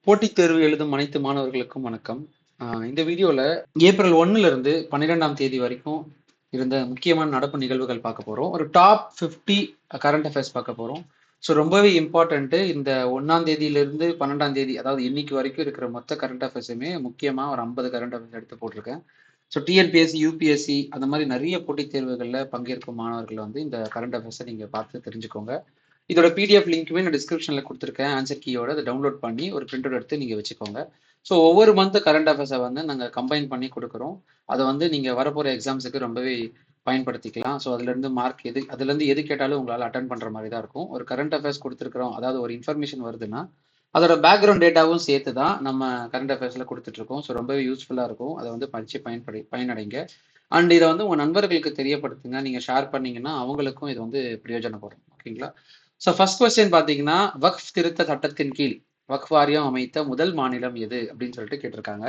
போட்டித் தேர்வு எழுதும் அனைத்து மாணவர்களுக்கும் வணக்கம். இந்த வீடியோவில் ஏப்ரல் 1 இருந்து 12ஆம் தேதி வரைக்கும் இருந்த முக்கியமான நடப்பு நிகழ்வுகள் பார்க்க போகிறோம். ஒரு டாப் 50 கரண்ட் அஃபேர்ஸ் பார்க்க போகிறோம். ஸோ ரொம்பவே இம்பார்ட்டண்ட்டு. இந்த 1ஆம் தேதியிலிருந்து 12ஆம் தேதி, அதாவது இன்னைக்கு வரைக்கும் இருக்கிற மொத்த கரண்ட் அஃபேர்ஸுமே முக்கியமாக ஒரு 50 கரண்ட் அஃபேர்ஸ் எடுத்து போட்டிருக்கேன். ஸோ டிஎன்பிஎஸ்சி, யூபிஎஸ்சி அந்த மாதிரி நிறைய போட்டித் தேர்வுகளில் பங்கேற்கும் மாணவர்கள் வந்து இந்த கரண்ட் அஃபேர்ஸை நீங்கள் பார்த்து தெரிஞ்சுக்கோங்க. இதோட பிடிஎஃப் லிங்க்குமே நான் டிஸ்கிரிப்ஷனில் கொடுத்துருக்கேன். ஆன்சர் கீயோட அதை டவுன்லோட் பண்ணி ஒரு பிரிண்ட் அவுட் எடுத்து நீங்கள் வச்சுக்கோங்க. ஸோ ஒவ்வொரு மந்த் கரண்ட் அஃபேர்ஸை வந்து நாங்கள் கம்பைன் பண்ணி கொடுக்குறோம். அதை வந்து நீங்கள் வரப்போகிற எக்ஸாம்ஸுக்கு ரொம்பவே பயன்படுத்திக்கலாம். ஸோ அதுலேருந்து மார்க் அதுலேருந்து எது கேட்டாலும் உங்களால் அட்டன் பண்ணுற மாதிரி தான் இருக்கும். ஒரு கரண்ட் அஃபேர்ஸ் கொடுத்துருக்குறோம், அதாவது ஒரு இன்ஃபர்மேஷன் வருதுன்னா அதோட பேக்ரவுண்ட் டேட்டாவும் சேர்த்து தான் நம்ம கரண்ட் அஃபேர்ஸில் கொடுத்துட்ருக்கோம். ஸோ ரொம்பவே யூஸ்ஃபுல்லாக இருக்கும். அதை வந்து படித்து பயனடைங்க. அண்ட் இதை வந்து உங்கள் நண்பர்களுக்கு தெரியப்படுத்துங்க. நீங்கள் ஷேர் பண்ணீங்கன்னா அவங்களுக்கும் இது வந்து பிரயோஜனப்படும். ஓகேங்களா? ஸோ ஃபர்ஸ்ட் கொஸ்டின் பார்த்தீங்கன்னா, வக்ஃப் திருத்த சட்டத்தின் கீழ் வக்ஃப் வாரியம் அமைத்த முதல் மாநிலம் எது அப்படின்னு சொல்லிட்டு கேட்டிருக்காங்க.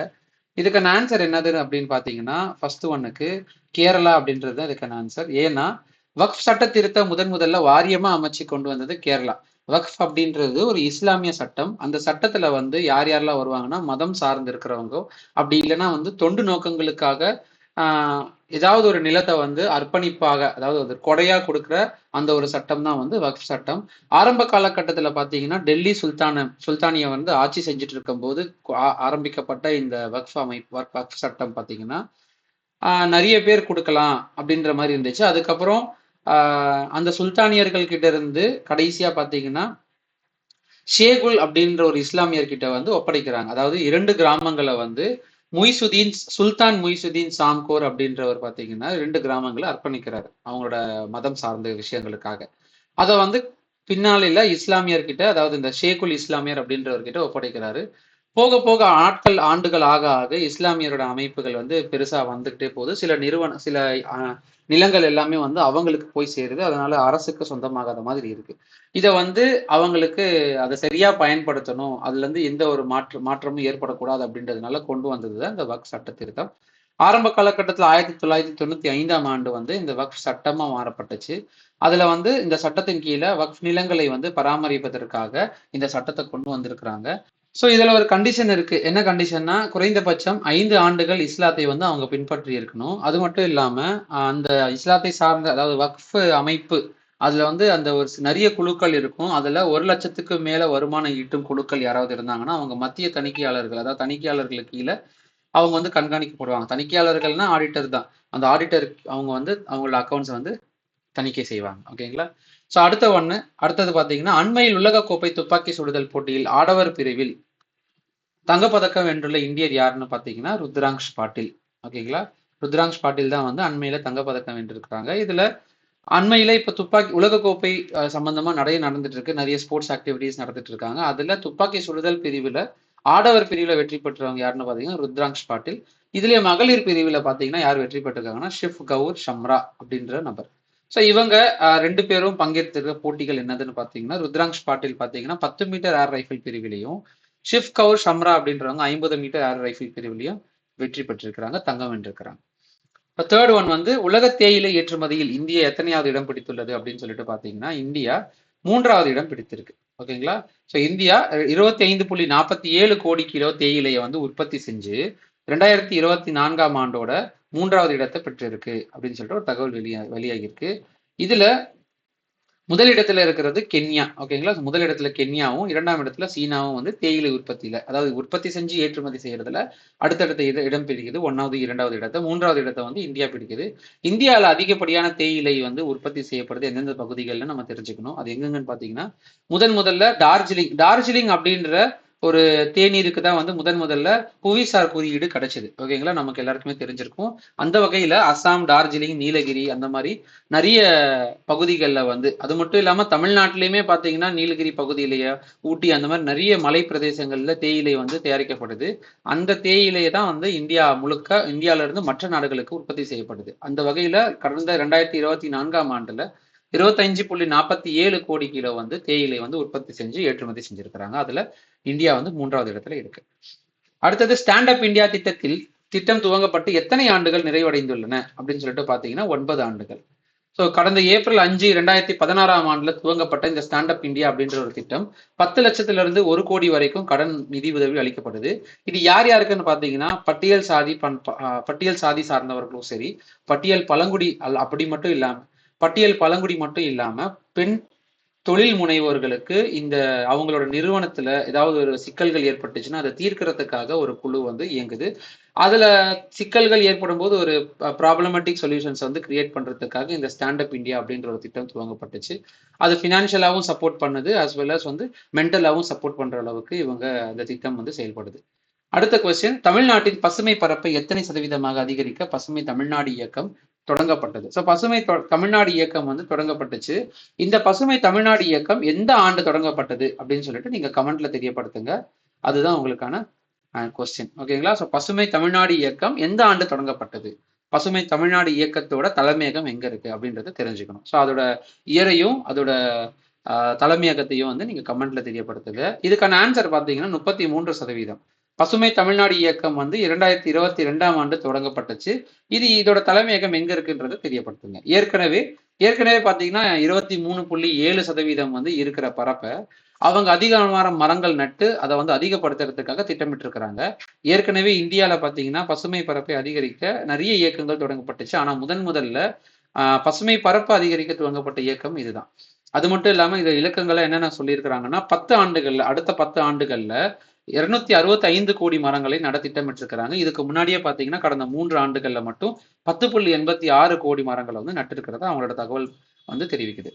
இதுக்கான ஆன்சர் என்னது அப்படின்னு பார்த்தீங்கன்னா, ஃபர்ஸ்ட் ஒன்னுக்கு கேரளா அப்படின்றது தான் இதுக்கான ஆன்சர். ஏன்னா வக்ஃப் சட்ட திருத்த முதல்ல வாரியமா அமைச்சு கொண்டு வந்தது கேரளா. வக்ஃப் அப்படின்றது ஒரு இஸ்லாமிய சட்டம். அந்த சட்டத்துல வந்து யாரெல்லாம் வருவாங்கன்னா, மதம் சார்ந்து இருக்கிறவங்க, அப்படி இல்லைன்னா வந்து தொண்டு நோக்கங்களுக்காக ஏதாவது ஒரு நிலத்தை வந்து அர்ப்பணிப்பாக, அதாவது அது கொடையா கொடுக்குற அந்த ஒரு சட்டம் தான் வந்து வக்ஃப் சட்டம். ஆரம்ப காலகட்டத்தில் பார்த்தீங்கன்னா டெல்லி சுல்தானியை வந்து ஆட்சி செஞ்சுட்டு இருக்கும் போது ஆரம்பிக்கப்பட்ட இந்த வக்ஃப் சட்டம் பார்த்தீங்கன்னா நிறைய பேர் கொடுக்கலாம் அப்படின்ற மாதிரி இருந்துச்சு. அதுக்கப்புறம் அந்த சுல்தானியர்கள் கிட்ட இருந்து கடைசியா பார்த்தீங்கன்னா ஷேகுல் அப்படின்ற ஒரு இஸ்லாமியர்கிட்ட வந்து ஒப்படைக்கிறாங்க. அதாவது 2 கிராமங்களை வந்து சுல்தான் முய்சுதீன் சாம்கோர் அப்படின்றவர் பார்த்தீங்கன்னா 2 கிராமங்களை அர்ப்பணிக்கிறாரு அவங்களோட மதம் சார்ந்த விஷயங்களுக்காக. அதை வந்து பின்னாளில் இஸ்லாமியர்கிட்ட, அதாவது இந்த ஷேகுல் இஸ்லாமியர் அப்படின்றவர்கிட்ட ஒப்படைக்கிறாரு. போக போக ஆண்டுகள் ஆக ஆக இஸ்லாமியரோட அமைப்புகள் வந்து பெருசா வந்துகிட்டே போகுது. சில நிலங்கள் எல்லாமே வந்து அவங்களுக்கு போய் சேருது. அதனால அரசுக்கு சொந்தமாகாத மாதிரி இருக்கு. இதை வந்து அவங்களுக்கு அதை சரியா பயன்படுத்தணும், அதுல இருந்து எந்த ஒரு மாற்றமும் ஏற்படக்கூடாது அப்படின்றதுனால கொண்டு வந்ததுதான் இந்த வக்ஃப் சட்ட திருத்தம். ஆரம்ப காலகட்டத்தில் 1995ஆம் ஆண்டு வந்து இந்த வக்ஃப் சட்டமா மாறப்பட்டுச்சு. அதுல வந்து இந்த சட்டத்தின் கீழே வக்ஃப் நிலங்களை வந்து பராமரிப்பதற்காக இந்த சட்டத்தை கொண்டு வந்திருக்கிறாங்க. ஸோ இதுல ஒரு கண்டிஷன் இருக்கு. என்ன கண்டிஷன்னா, குறைந்தபட்சம் 5 ஆண்டுகள் இஸ்லாத்தை வந்து அவங்க பின்பற்றி இருக்கணும். அது மட்டும் இல்லாம அந்த இஸ்லாத்தை சார்ந்த, அதாவது வக்ஃப் அமைப்பு, அதுல வந்து அந்த ஒரு நிறைய குழுக்கள் இருக்கும். அதுல 1 லட்சத்துக்கு மேல வருமானம் ஈட்டும் குழுக்கள் யாராவது இருந்தாங்கன்னா அவங்க மத்திய தணிக்கையாளர்கள், அதாவது தணிக்கையாளர்களுக்கு கீழே அவங்க வந்து கண்காணிக்கப்படுவாங்க. தணிக்கையாளர்கள்னா ஆடிட்டர் தான். அந்த ஆடிட்டர் அவங்க வந்து அவங்களோட அக்கௌண்ட்ஸ் வந்து தணிக்கை செய்வாங்க. ஓகேங்களா? ஸோ அடுத்தது பார்த்தீங்கன்னா, அண்மையில் உலகக்கோப்பை துப்பாக்கி சுடுதல் போட்டியில் ஆடவர் பிரிவில் தங்கப்பதக்கம் வென்றுள்ள இந்தியர் யாருன்னு பார்த்தீங்கன்னா ருத்ராங்ஷ் பாட்டில். ஓகேங்களா? ருத்ராங்ஷ் பாட்டில் தான் வந்து அண்மையில தங்கப்பதக்கம் வென்றிருக்கிறாங்க. இதுல அண்மையில இப்ப துப்பாக்கி உலகக்கோப்பை சம்பந்தமா நிறைய நடந்துட்டு இருக்கு. நிறைய ஸ்போர்ட்ஸ் ஆக்டிவிட்டிஸ் நடந்துட்டு இருக்காங்க. அதுல துப்பாக்கி சுடுதல் பிரிவுல ஆடவர் பிரிவுல வெற்றி பெற்றவங்க யாருன்னு பாத்தீங்கன்னா ருத்ராங்ஷ் பாட்டில். இதுலயே மகளிர் பிரிவுல பாத்தீங்கன்னா யார் வெற்றி பெற்றிருக்காங்கன்னா ஷிவ் கவுர் ஷம்ரா அப்படின்ற நபர். ஸோ இவங்க 2 பேரும் பங்கேற்றிருக்க போட்டிகள் என்னதுன்னு பாத்தீங்கன்னா, ருத்ராங்ஷ் பாட்டில் பாத்தீங்கன்னா 10 மீட்டர் ஏர் ரைஃபிள் பிரிவிலையும், ஷிவ் கவுர் ஷம்ரா அப்படின்றவங்க 50 மீட்டர் ஏர் ரைஃபிள் பிரிவிலையும் வெற்றி பெற்றிருக்கிறாங்க, தங்கம் வென்றிருக்கிறாங்க. இப்போ தேர்ட் ஒன் வந்து உலக தேயிலை ஏற்றுமதியில் இந்தியா எத்தனையாவது இடம் பிடித்துள்ளது அப்படின்னு சொல்லிட்டு பார்த்தீங்கன்னா, இந்தியா 3வது இடம் பிடித்திருக்கு. ஓகேங்களா? ஸோ இந்தியா 25.47 கோடி கிலோ தேயிலையை வந்து உற்பத்தி செஞ்சு 2024ஆம் ஆண்டோட 3வது இடத்தை பெற்றிருக்கு அப்படின்னு சொல்லிட்டு ஒரு தகவல் வெளியாகிருக்கு. இதுல முதலிடத்துல இருக்கிறது கென்யா. ஓகேங்களா? முதலிடத்துல கென்யாவும் 2ஆம் இடத்துல சீனாவும் வந்து தேயிலை உற்பத்தியில, அதாவது உற்பத்தி செஞ்சு ஏற்றுமதி செய்யறதுல அடுத்தடுத்த இடம் பிடிக்குது. 1வது 2வது இடத்தை, 3வது இடத்தை வந்து இந்தியா பிடிக்குது. இந்தியாவில் அதிகப்படியான தேயிலை வந்து உற்பத்தி செய்யப்படுது எந்தெந்த பகுதிகள்னு நம்ம தெரிஞ்சுக்கணும். அது எங்கெங்கன்னு பாத்தீங்கன்னா, முதல்ல டார்ஜிலிங் அப்படின்ற ஒரு தேநீருக்கு தான் வந்து முதல்ல புவிசார் குறியீடு கிடைச்சது. ஓகேங்களா? நமக்கு எல்லாருக்குமே தெரிஞ்சிருக்கும். அந்த வகையில அசாம், டார்ஜிலிங், நீலகிரி அந்த மாதிரி நிறைய பகுதிகளில் வந்து, அது மட்டும் இல்லாம தமிழ்நாட்டிலையுமே பார்த்தீங்கன்னா நீலகிரி பகுதியிலேயே, ஊட்டி அந்த மாதிரி நிறைய மலை பிரதேசங்கள்ல தேயிலை வந்து தயாரிக்கப்படுது. அந்த தேயிலையை தான் வந்து இந்தியாவில இருந்து மற்ற நாடுகளுக்கு உற்பத்தி செய்யப்படுது. அந்த வகையில கடந்த 2024ஆம் ஆண்டுல 25.47 கோடி கிலோ வந்து தேயிலை வந்து உற்பத்தி செஞ்சு ஏற்றுமதி செஞ்சிருக்கிறாங்க. அதுல இந்தியா வந்து 3வது இடத்துல இருக்கு. அடுத்தது ஸ்டாண்ட் அப் இந்தியா திட்டம் துவங்கப்பட்டு எத்தனை ஆண்டுகள் நிறைவடைந்துள்ளன அப்படின்னு சொல்லிட்டு பாத்தீங்கன்னா 9 ஆண்டுகள். ஸோ கடந்த ஏப்ரல் 5, 2016ஆம் ஆண்டுல துவங்கப்பட்ட இந்த ஸ்டாண்ட் அப் இந்தியா அப்படின்ற ஒரு திட்டம் 10 லட்சத்துல இருந்து 1 கோடி வரைக்கும் கடன் நிதி உதவி அளிக்கப்படுது. இது யார் யாருக்குன்னு பாத்தீங்கன்னா பட்டியல் சாதி சார்ந்தவர்களும் சரி, பட்டியல் பழங்குடி அப்படி மட்டும் இல்லாம பட்டியல் பழங்குடி மட்டும் இல்லாம பெண் தொழில் முனைவோர்களுக்கு இந்த அவங்களோட நிறுவனத்துல ஏதாவது ஒரு சிக்கல்கள் ஏற்பட்டுச்சுன்னா அதை தீர்க்கறதுக்காக ஒரு குழு வந்து இயங்குது. அதுல சிக்கல்கள் ஏற்படும் போது ஒரு ப்ராப்ளமேட்டிக் சொல்யூஷன்ஸ் வந்து கிரியேட் பண்றதுக்காக இந்த ஸ்டாண்ட் அப் இந்தியா அப்படின்ற ஒரு திட்டம் துவங்கப்பட்டுச்சு. அது ஃபினான்ஷியலாவும் சப்போர்ட் பண்ணுது, அஸ் வெல் அஸ் வந்து மென்டலாவும் சப்போர்ட் பண்ற அளவுக்கு இவங்க அந்த திட்டம் வந்து செயல்படுது. அடுத்த கொஸ்டின், தமிழ்நாட்டின் பசுமை பரப்பை எத்தனை சதவீதமாக அதிகரிக்க பசுமை தமிழ்நாடு இயக்கம் தொடங்கப்பட்டது? ஸோ பசுமை தமிழ்நாடு இயக்கம் வந்து தொடங்கப்பட்டுச்சு. இந்த பசுமை தமிழ்நாடு இயக்கம் எந்த ஆண்டு தொடங்கப்பட்டது அப்படின்னு சொல்லிட்டு நீங்க கமெண்ட்ல தெரியப்படுத்துங்க. அதுதான் உங்களுக்கான கொஸ்டின். ஓகேங்களா? ஸோ பசுமை தமிழ்நாடு இயக்கம் எந்த ஆண்டு தொடங்கப்பட்டது, பசுமை தமிழ்நாடு இயக்கத்தோட தலைமையகம் எங்க இருக்கு அப்படின்றத தெரிஞ்சுக்கணும். ஸோ அதோட இயரையும் அதோட தலைமையகத்தையும் வந்து நீங்க கமெண்ட்ல தெரியப்படுத்துங்க. இதுக்கான ஆன்சர் பார்த்தீங்கன்னா 33%. பசுமை தமிழ்நாடு இயக்கம் வந்து 2022ஆம் ஆண்டு தொடங்கப்பட்டுச்சு. இதோட தலைமையகம் எங்க இருக்குன்றது தெரியப்படுத்துங்க. ஏற்கனவே பாத்தீங்கன்னா 23.7% வந்து இருக்கிற பரப்பை அவங்க அதிகமான மரங்கள் நட்டு அதை வந்து அதிகப்படுத்துறதுக்காக திட்டமிட்டு இருக்கிறாங்க. ஏற்கனவே இந்தியால பாத்தீங்கன்னா பசுமை பரப்பை அதிகரிக்க நிறைய இயக்கங்கள் தொடங்கப்பட்டுச்சு. ஆனா முதல்ல பசுமை பரப்பு அதிகரிக்க துவங்கப்பட்ட இயக்கம் இதுதான். அது மட்டும் இல்லாம இந்த இலக்கங்களை என்னென்ன சொல்லியிருக்கிறாங்கன்னா அடுத்த 10 ஆண்டுகள்ல 265 கோடி மரங்களை நட திட்டமிட்டிருக்கிறாங்க. இதுக்கு முன்னாடியே பாத்தீங்கன்னா கடந்த 3 ஆண்டுகள்ல மட்டும் 10.86 கோடி மரங்களை வந்து நட்டிருக்கிறதா அவங்களோட தகவல் வந்து தெரிவிக்குது.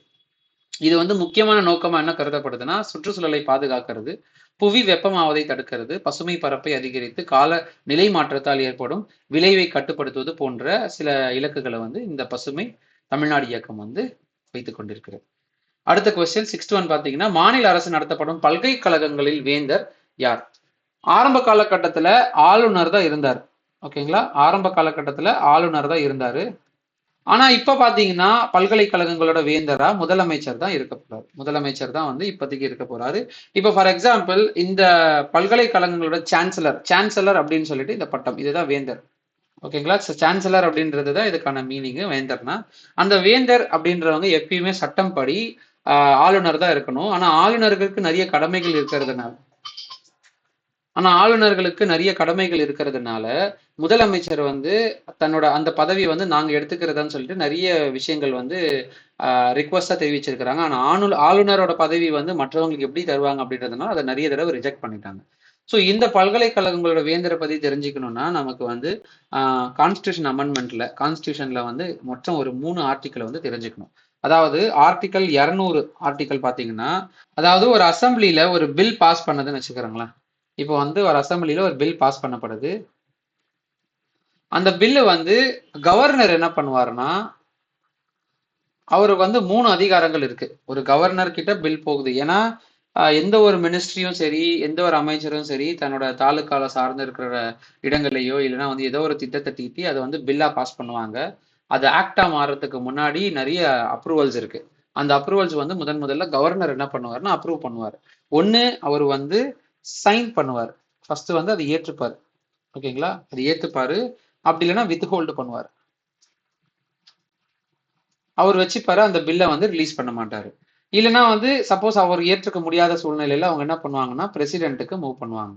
இது வந்து முக்கியமான நோக்கமா என்ன கருதப்படுதுன்னா சுற்றுச்சூழலை பாதுகாக்கிறது, புவி வெப்பமாவதை தடுக்கிறது, பசுமை பரப்பை அதிகரித்து கால நிலை மாற்றத்தால் ஏற்படும் விளைவை கட்டுப்படுத்துவது போன்ற சில இலக்குகளை வந்து இந்த பசுமை தமிழ்நாடு இயக்கம் வந்து வைத்துக் கொண்டிருக்கிறது. அடுத்த கொஸ்டின் 61 பாத்தீங்கன்னா, மாநில அரசு நடத்தப்படும் பல்கலைக்கழகங்களில் வேந்தர் யார்? ஆரம்ப காலகட்டத்துல ஆளுநர் தான் இருந்தார். ஓகேங்களா? ஆரம்ப காலகட்டத்துல ஆளுநர் தான் இருந்தாரு. ஆனா இப்ப பாத்தீங்கன்னா பல்கலைக்கழகங்களோட வேந்தரா முதலமைச்சர் தான் இருக்க போறாரு. முதலமைச்சர் தான் வந்து இப்போதைக்கு இருக்க போறாரு. இப்ப ஃபார் எக்ஸாம்பிள் இந்த பல்கலைக்கழகங்களோட சான்சலர் அப்படின்னு சொல்லிட்டு இந்த பட்டம், இதுதான் வேந்தர். ஓகேங்களா? சான்சலர் அப்படின்றது தான் இதுக்கான மீனிங். வேந்தர்னா அந்த வேந்தர் அப்படின்றவங்க எப்பயுமே சட்டம் படி ஆளுநர் தான் இருக்கணும். ஆனா ஆளுநர்களுக்கு நிறைய கடமைகள் இருக்கிறதுனால முதலமைச்சர் வந்து தன்னோட அந்த பதவியை வந்து நாங்க எடுத்துக்கிறதான்னு சொல்லிட்டு நிறைய விஷயங்கள் வந்து ரிக்வஸ்டா தெரிவிச்சிருக்கிறாங்க. ஆனா ஆளுநரோட பதவி வந்து மற்றவங்களுக்கு எப்படி தருவாங்க அப்படின்றதுனால அதை நிறைய தடவை ரிஜெக்ட் பண்ணிட்டாங்க. ஸோ இந்த பல்கலைக்கழகங்களோட வேந்தரை பத்தி தெரிஞ்சுக்கணும்னா நமக்கு வந்து கான்ஸ்டியூஷன்ல வந்து மொத்தம் ஒரு 3 ஆர்டிக்கலை வந்து தெரிஞ்சுக்கணும். அதாவது ஆர்டிக்கல் 200 ஆர்டிக்கல் பாத்தீங்கன்னா, அதாவது ஒரு அசம்பிளில ஒரு பில் பாஸ் பண்ணதுன்னு வச்சுக்கிறோங்களேன். இப்போ வந்து ஒரு அசம்பிளில ஒரு பில் பாஸ் பண்ணப்படுது. அந்த பில்லு வந்து கவர்னர் என்ன பண்ணுவாருன்னா, அவருக்கு வந்து 3 அதிகாரங்கள் இருக்கு. ஒரு கவர்னர் கிட்ட பில் போகுது. ஏன்னா எந்த ஒரு மினிஸ்ட்ரியும் சரி, எந்த ஒரு அமைச்சரும் சரி, தன்னோட தாலுக்கால சார்ந்து இருக்கிற இடங்களையோ இல்லைன்னா வந்து ஏதோ ஒரு திட்டத்தை தீட்டி அதை வந்து பில்லா பாஸ் பண்ணுவாங்க. அது ஆக்டா மாறதுக்கு முன்னாடி நிறைய அப்ரூவல்ஸ் இருக்கு. அந்த அப்ரூவல்ஸ் வந்து முதல்ல கவர்னர் என்ன பண்ணுவாருன்னா அப்ரூவ் பண்ணுவார். ஒண்ணு அவர் வந்து சைன் பண்ணுவார். ஃபர்ஸ்ட் வந்து அதை ஏற்றுப்பாரு. ஓகேங்களா? அது ஏத்துப்பாரு. அப்படி இல்லைன்னா வித்ஹோல்டு பண்ணுவார். அவர் வச்சுப்பாரு, அந்த பில்லை வந்து ரிலீஸ் பண்ண மாட்டாரு. இல்லைன்னா வந்து சப்போஸ் அவர் ஏற்றுக்க முடியாத சூழ்நிலையில அவங்க என்ன பண்ணுவாங்கன்னா பிரசிடென்ட்டுக்கு மூவ் பண்ணுவாங்க.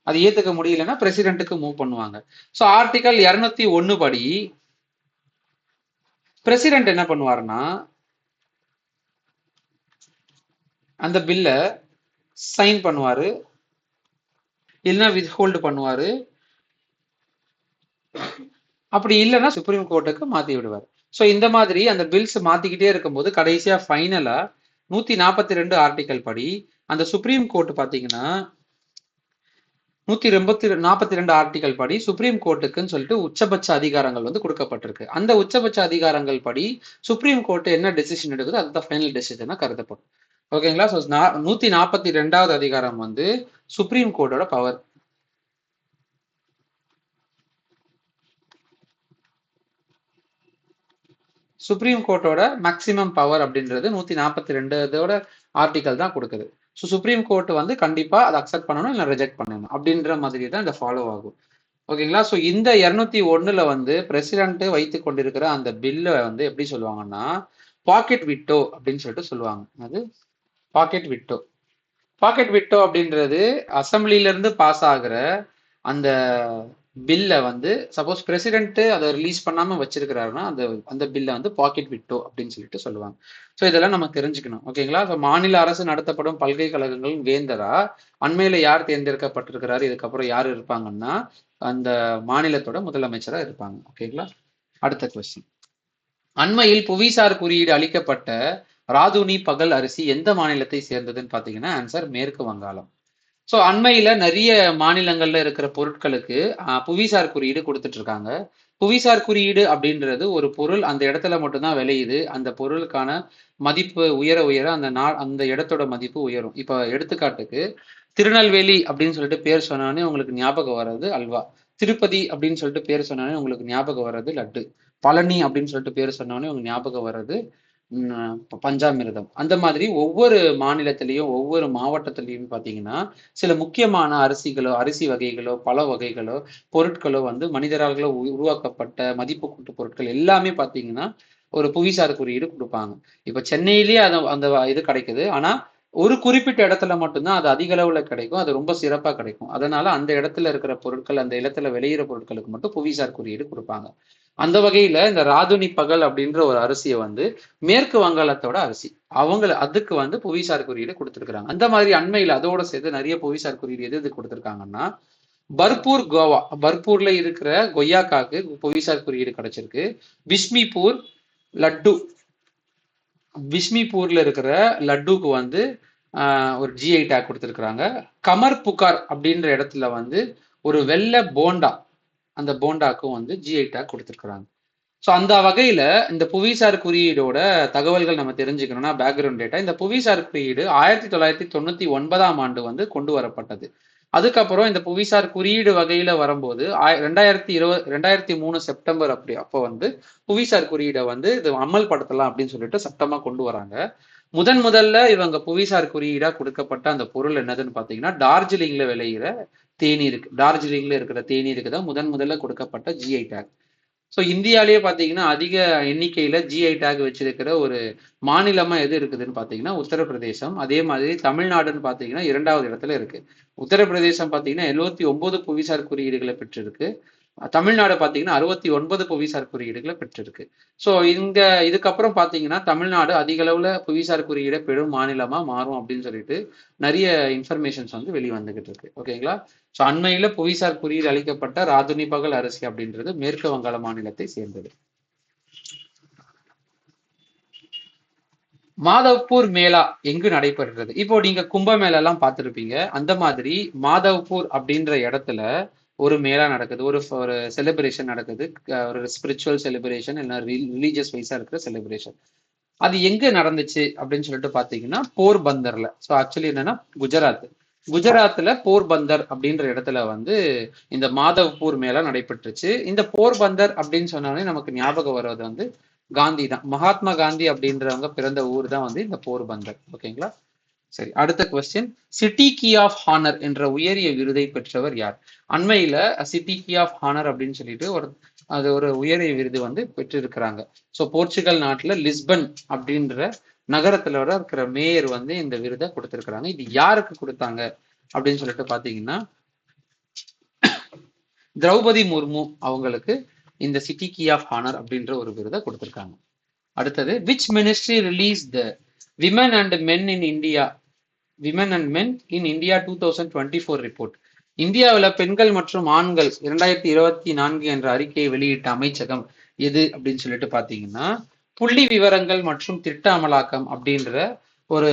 அது ஏத்துக்க முடியலன்னா பிரசிடென்ட்டுக்கு மூவ் பண்ணுவாங்க. ஸோ ஆர்டிகல் 201 படி பிரசிடென்ட் என்ன பண்ணுவாருன்னா அந்த பில்ல சைன் பண்ணுவாரு, இல்லைன்னா வித்ஹோல்டு பண்ணுவாரு. அப்படி இல்லைன்னா சுப்ரீம் கோர்ட்டுக்கு மாத்தி விடுவார். ஸோ இந்த மாதிரி அந்த பில்ஸ் மாத்திக்கிட்டே இருக்கும்போது கடைசியா ஃபைனலா 142 ஆர்டிக்கல் படி அந்த சுப்ரீம் கோர்ட் பாத்தீங்கன்னா 142 ஆர்டிக்கல் படி சுப்ரீம் கோர்ட்டுக்குன்னு சொல்லிட்டு உச்சபட்ச அதிகாரங்கள் வந்து கொடுக்கப்பட்டிருக்கு. அந்த உச்சபட்ச அதிகாரங்கள் படி சுப்ரீம் கோர்ட் என்ன டெசிஷன் எடுக்குதோ அதுதான் ஃபைனல் டெசிஷனா கருதப்படும். ஓகேங்களா? ஸோ 142வது அதிகாரம் வந்து சுப்ரீம் கோர்ட்டோட பவர். சுப்ரீம் கோர்ட்டோட மேக்சிமம் பவர் அப்படின்றது 142 ஆர்டிகல் தான் கொடுக்குது. ஸோ சுப்ரீம் கோர்ட் வந்து கண்டிப்பா அதை அக்செப்ட் பண்ணணும் இல்லை ரிஜெக்ட் பண்ணணும் அப்படின்ற மாதிரி தான் இதை ஃபாலோ ஆகும். ஓகேங்களா? ஸோ இந்த 201ல வந்து பிரசிடென்ட் வைத்துக் கொண்டிருக்கிற அந்த பில்ல வந்து எப்படி சொல்லுவாங்கன்னா, பாக்கெட் விட்டோ அப்படின்னு சொல்லிட்டு சொல்லுவாங்க. அது பாக்கெட் விட்டோ. பாக்கெட் விட்டோ அப்படின்றது அசெம்பிளில இருந்து பாஸ் ஆகுற அந்த பில்ல வந்து சப்போஸ் பிரசிடென்ட் அதை ரிலீஸ் பண்ணாம வச்சிருக்கிறாருன்னா அந்த அந்த பில்ல வந்து பாக்கெட் விட்டோ அப்படின்னு சொல்லிட்டு சொல்லுவாங்க. ஸோ இதெல்லாம் நம்ம தெரிஞ்சுக்கணும். ஓகேங்களா? ஸோ மாநில அரசு நடத்தப்படும் பல்கலைக்கழகங்களின் வேந்தரா அண்மையில யார் தேர்ந்தெடுக்கப்பட்டிருக்கிறாரு, இதுக்கப்புறம் யார் இருப்பாங்கன்னா அந்த மாநிலத்தோட முதலமைச்சரா இருப்பாங்க. ஓகேங்களா? அடுத்த கொஸ்டின். அண்மையில் புவிசார் குறியீடு அளிக்கப்பட்ட ராதுனி பகல் அரிசி எந்த மாநிலத்தை சேர்ந்ததுன்னு பாத்தீங்கன்னா ஆன்சர் மேற்கு வங்காளம். ஸோ அண்மையில நிறைய மாநிலங்கள்ல இருக்கிற பொருட்களுக்கு புவிசார் குறியீடு கொடுத்துட்டு இருக்காங்க. புவிசார் குறியீடு அப்படின்றது ஒரு பொருள் அந்த இடத்துல மட்டும்தான் விளையுது, அந்த பொருளுக்கான மதிப்பு உயர உயர அந்த இடத்தோட மதிப்பு உயரும். இப்ப எடுத்துக்காட்டுக்கு திருநெல்வேலி அப்படின்னு சொல்லிட்டு பேர் சொன்னானே உங்களுக்கு ஞாபகம் வர்றது அல்வா. திருப்பதி அப்படின்னு சொல்லிட்டு பேர் சொன்னானே உங்களுக்கு ஞாபகம் வர்றது லட்டு. பழனி அப்படின்னு சொல்லிட்டு பேர் சொன்னோடனே உங்களுக்கு ஞாபகம் வர்றது பஞ்சாமிர்தம். அந்த மாதிரி ஒவ்வொரு மாநிலத்திலையும் ஒவ்வொரு மாவட்டத்திலையும் பார்த்தீங்கன்னா சில முக்கியமான அரிசி வகைகளோ பழ வகைகளோ பொருட்களோ வந்து மனிதர்களால் உருவாக்கப்பட்ட மதிப்பு கூட்டு பொருட்கள் எல்லாமே பார்த்தீங்கன்னா ஒரு புவிசார் குறியீடு கொடுப்பாங்க. இப்ப சென்னையிலேயே அந்த இது கிடைக்குது. ஆனா ஒரு குறிப்பிட்ட இடத்துல மட்டும்தான் அது அதிக அளவுல கிடைக்கும், அது ரொம்ப சிறப்பா கிடைக்கும். அதனால அந்த இடத்துல இருக்கிற பொருட்கள் அந்த இடத்துல விளையிற பொருட்களுக்கு மட்டும் புவிசார் குறியீடு கொடுப்பாங்க. அந்த வகையில இந்த ராதுனி பகல் அப்படின்ற ஒரு அரிசியை வந்து மேற்கு வங்காளத்தோட அரிசி அதுக்கு வந்து புவிசார் குறியீடு கொடுத்துருக்காங்க. அந்த மாதிரி அண்மையில் அதோட சேர்த்து நிறைய புவிசார் குறியீடு எது கொடுத்துருக்காங்கன்னா பர்பூர் கோவா, பர்பூர்ல இருக்கிற கொய்யாக்காக்கு புவிசார் குறியீடு கிடைச்சிருக்கு. பிஸ்மிபூர் லட்டு, பிஸ்மிபூர்ல இருக்கிற லட்டுக்கு வந்து ஒரு ஜிஐ டேக் கொடுத்துருக்குறாங்க. கமர் புகார் அப்படின்ற இடத்துல வந்து ஒரு வெள்ளை போண்டா, அந்த போண்டாக்கும் வந்து ஜிஐ டேக் கொடுத்துருக்குறாங்க. ஸோ அந்த வகையில இந்த புவிசார் குறியீடோட தகவல்கள் நம்ம தெரிஞ்சுக்கணும்னா பேக்ரவுண்ட் டேட்டா, இந்த புவிசார் குறியீடு 1999ஆம் ஆண்டு வந்து கொண்டு வரப்பட்டது. அதுக்கப்புறம் இந்த புவிசார் குறியீடு வகையில வரும்போது 2003 செப்டம்பர் அப்போ வந்து புவிசார் குறியீடை வந்து இது அமல்படுத்தலாம் அப்படின்னு சொல்லிட்டு சட்டமா கொண்டு வராங்க. முதல்ல இவங்க புவிசார் குறியீடா கொடுக்கப்பட்ட அந்த பொருள் என்னதுன்னு பாத்தீங்கன்னா டார்ஜிலிங்ல விளையிற தேநீருக்கு, டார்ஜிலிங்ல இருக்கிற தேநீருக்கு தான் முதல்ல கொடுக்கப்பட்ட ஜிஐ டேக். ஸோ இந்தியாவிலேயே பார்த்தீங்கன்னா அதிக எண்ணிக்கையில் ஜிஐ டேக் வச்சிருக்கிற ஒரு மாநிலமா எது இருக்குதுன்னு பார்த்தீங்கன்னா உத்தரப்பிரதேசம். அதே மாதிரி தமிழ்நாடுன்னு பார்த்தீங்கன்னா 2வது இடத்துல இருக்கு. உத்தரப்பிரதேசம் பார்த்தீங்கன்னா 79 புவிசார் குறியீடுகளை பெற்றிருக்கு. தமிழ்நாடு பார்த்தீங்கன்னா 69 புவிசார் குறியீடுகளை பெற்றிருக்கு. ஸோ இதுக்கப்புறம் பார்த்தீங்கன்னா தமிழ்நாடு அதிக அளவுல புவிசார் குறியீடை பெரும் மாநிலமா மாறும் அப்படின்னு சொல்லிட்டு நிறைய இன்ஃபர்மேஷன்ஸ் வந்து வெளிவந்துகிட்டு இருக்கு. ஓகேங்களா? ஸோ அண்மையில புவிசார் குறியீடு அளிக்கப்பட்ட ராதுனி பகல் அரிசி அப்படின்றது மேற்கு வங்காள மாநிலத்தை சேர்ந்தது. மாதவ்பூர் மேளா எங்கு நடைபெறுகிறது? இப்போ நீங்க கும்பமேளா எல்லாம் பார்த்திருப்பீங்க. அந்த மாதிரி மாதவ்பூர் அப்படின்ற இடத்துல ஒரு மேளா நடக்குது, ஒரு செலிப்ரேஷன் நடக்குது, ஒரு ஸ்பிரிச்சுவல் செலிப்ரேஷன் இல்ல ரிலீஜியஸ் வைஸா இருக்கிற செலிப்ரேஷன். அது எங்க நடந்துச்சு அப்படின்னு சொல்லிட்டு பாத்தீங்கன்னா போர்பந்தர்ல. ஸோ ஆக்சுவலி என்னன்னா குஜராத்ல போர்பந்தர் அப்படின்ற இடத்துல வந்து இந்த மாதவ்பூர் மேளா நடைபெற்றுச்சு. இந்த போர்பந்தர் அப்படின்னு சொன்னாலே நமக்கு ஞாபகம் வர்றது வந்து காந்தி தான். மகாத்மா காந்தி அப்படின்றவங்க பிறந்த ஊர் தான் வந்து இந்த போர்பந்தர். ஓகேங்களா? சரி, அடுத்த question. City key of honour என்ற உயரிய விருதை பெற்றவர் யார்? அண்மையில சிட்டி கீ ஆஃப் ஹானர் அப்படின்னு சொல்லிட்டு ஒரு உயரிய விருது வந்து பெற்றிருக்கிறாங்க. ஸோ போர்ச்சுகல் நாட்டுல லிஸ்பன் அப்படின்ற நகரத்துல இருக்கிற மேயர் வந்து இந்த விருதை கொடுத்திருக்கிறாங்க. இது யாருக்கு கொடுத்தாங்க அப்படின்னு சொல்லிட்டு பாத்தீங்கன்னா திரௌபதி முர்மு அவங்களுக்கு இந்த சிட்டி கீ ஆஃப் ஹானர் அப்படின்ற ஒரு விருதை கொடுத்திருக்காங்க. அடுத்தது, which ministry release the women and men in India 2024 report? இந்தியாவில் பெண்கள் மற்றும் ஆண்கள் 2024 என்ற அறிக்கையை வெளியிட்ட அமைச்சகம் எது அப்படின்னு சொல்லிட்டு பாத்தீங்கன்னா புள்ளி விவரங்கள் மற்றும் திட்ட அமலாக்கம் அப்படின்ற ஒரு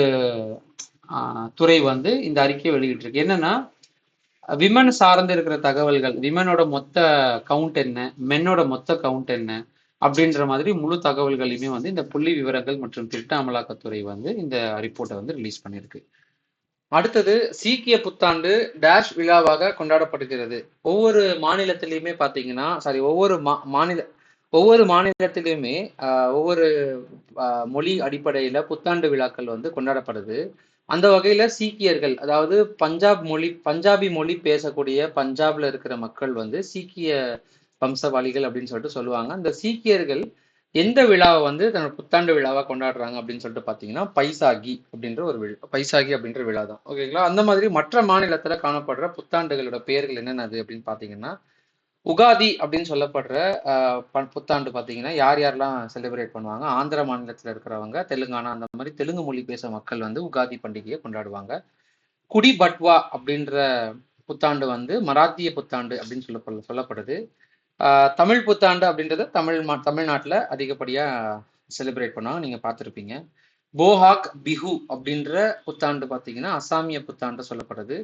துறை வந்து இந்த அறிக்கையை வெளியிட்டிருக்கு. என்னன்னா விமன் சார்ந்து இருக்கிற தகவல்கள், விமனோட மொத்த கவுண்ட் என்ன, மென்னோட மொத்த கவுண்ட் என்ன அப்படின்ற மாதிரி முழு தகவல்களையுமே வந்து இந்த புள்ளி விவரங்கள் மற்றும் திட்ட அமலாக்கத்துறை வந்து இந்த ரிப்போர்ட்டை வந்து ரிலீஸ் பண்ணியிருக்கு. அடுத்தது, சீக்கிய புத்தாண்டு டேஷ் விழாவாக கொண்டாடப்படுகிறது. ஒவ்வொரு மாநிலத்திலையுமே பாத்தீங்கன்னா ஒவ்வொரு மாநில ஒவ்வொரு மாநிலத்திலுமே ஒவ்வொரு மொழி அடிப்படையில புத்தாண்டு விழாக்கள் வந்து கொண்டாடப்படுது. அந்த வகையில சீக்கியர்கள், அதாவது பஞ்சாபி மொழி பேசக்கூடிய பஞ்சாப்ல இருக்கிற மக்கள் வந்து சீக்கிய வம்சவாளிகள் அப்படின்னு சொல்லிட்டு சொல்லுவாங்க. அந்த சீக்கியர்கள் எந்த விழாவை வந்து தன்னோட புத்தாண்டு விழாவா கொண்டாடுறாங்க அப்படின்னு சொல்லிட்டு பாத்தீங்கன்னா பைசாகி அப்படின்ற விழா தான். ஓகேங்களா? அந்த மாதிரி மற்ற மாநிலத்துல காணப்படுற புத்தாண்டுகளோட பெயர்கள் என்னென்னது அப்படின்னு பாத்தீங்கன்னா, உகாதி அப்படின்னு சொல்லப்படுற புத்தாண்டு பார்த்தீங்கன்னா யார் யாரெல்லாம் செலிப்ரேட் பண்ணுவாங்க? ஆந்திர மாநிலத்தில் இருக்கிறவங்க, தெலுங்கானா அந்த மாதிரி தெலுங்கு மொழி பேசும் மக்கள் வந்து உகாதி பண்டிகையை கொண்டாடுவாங்க. குடி பட்வா அப்படின்ற புத்தாண்டு வந்து மராத்திய புத்தாண்டு அப்படின்னு சொல்லப்படுது. தமிழ் புத்தாண்டு அப்படின்றத தமிழ்நாட்டில் அதிகப்படியாக செலிப்ரேட் பண்ணுவாங்க, நீங்கள் பார்த்துருப்பீங்க. போஹாக் பிஹு அப்படின்ற புத்தாண்டு பார்த்தீங்கன்னா அசாமிய புத்தாண்டு சொல்லப்படுது.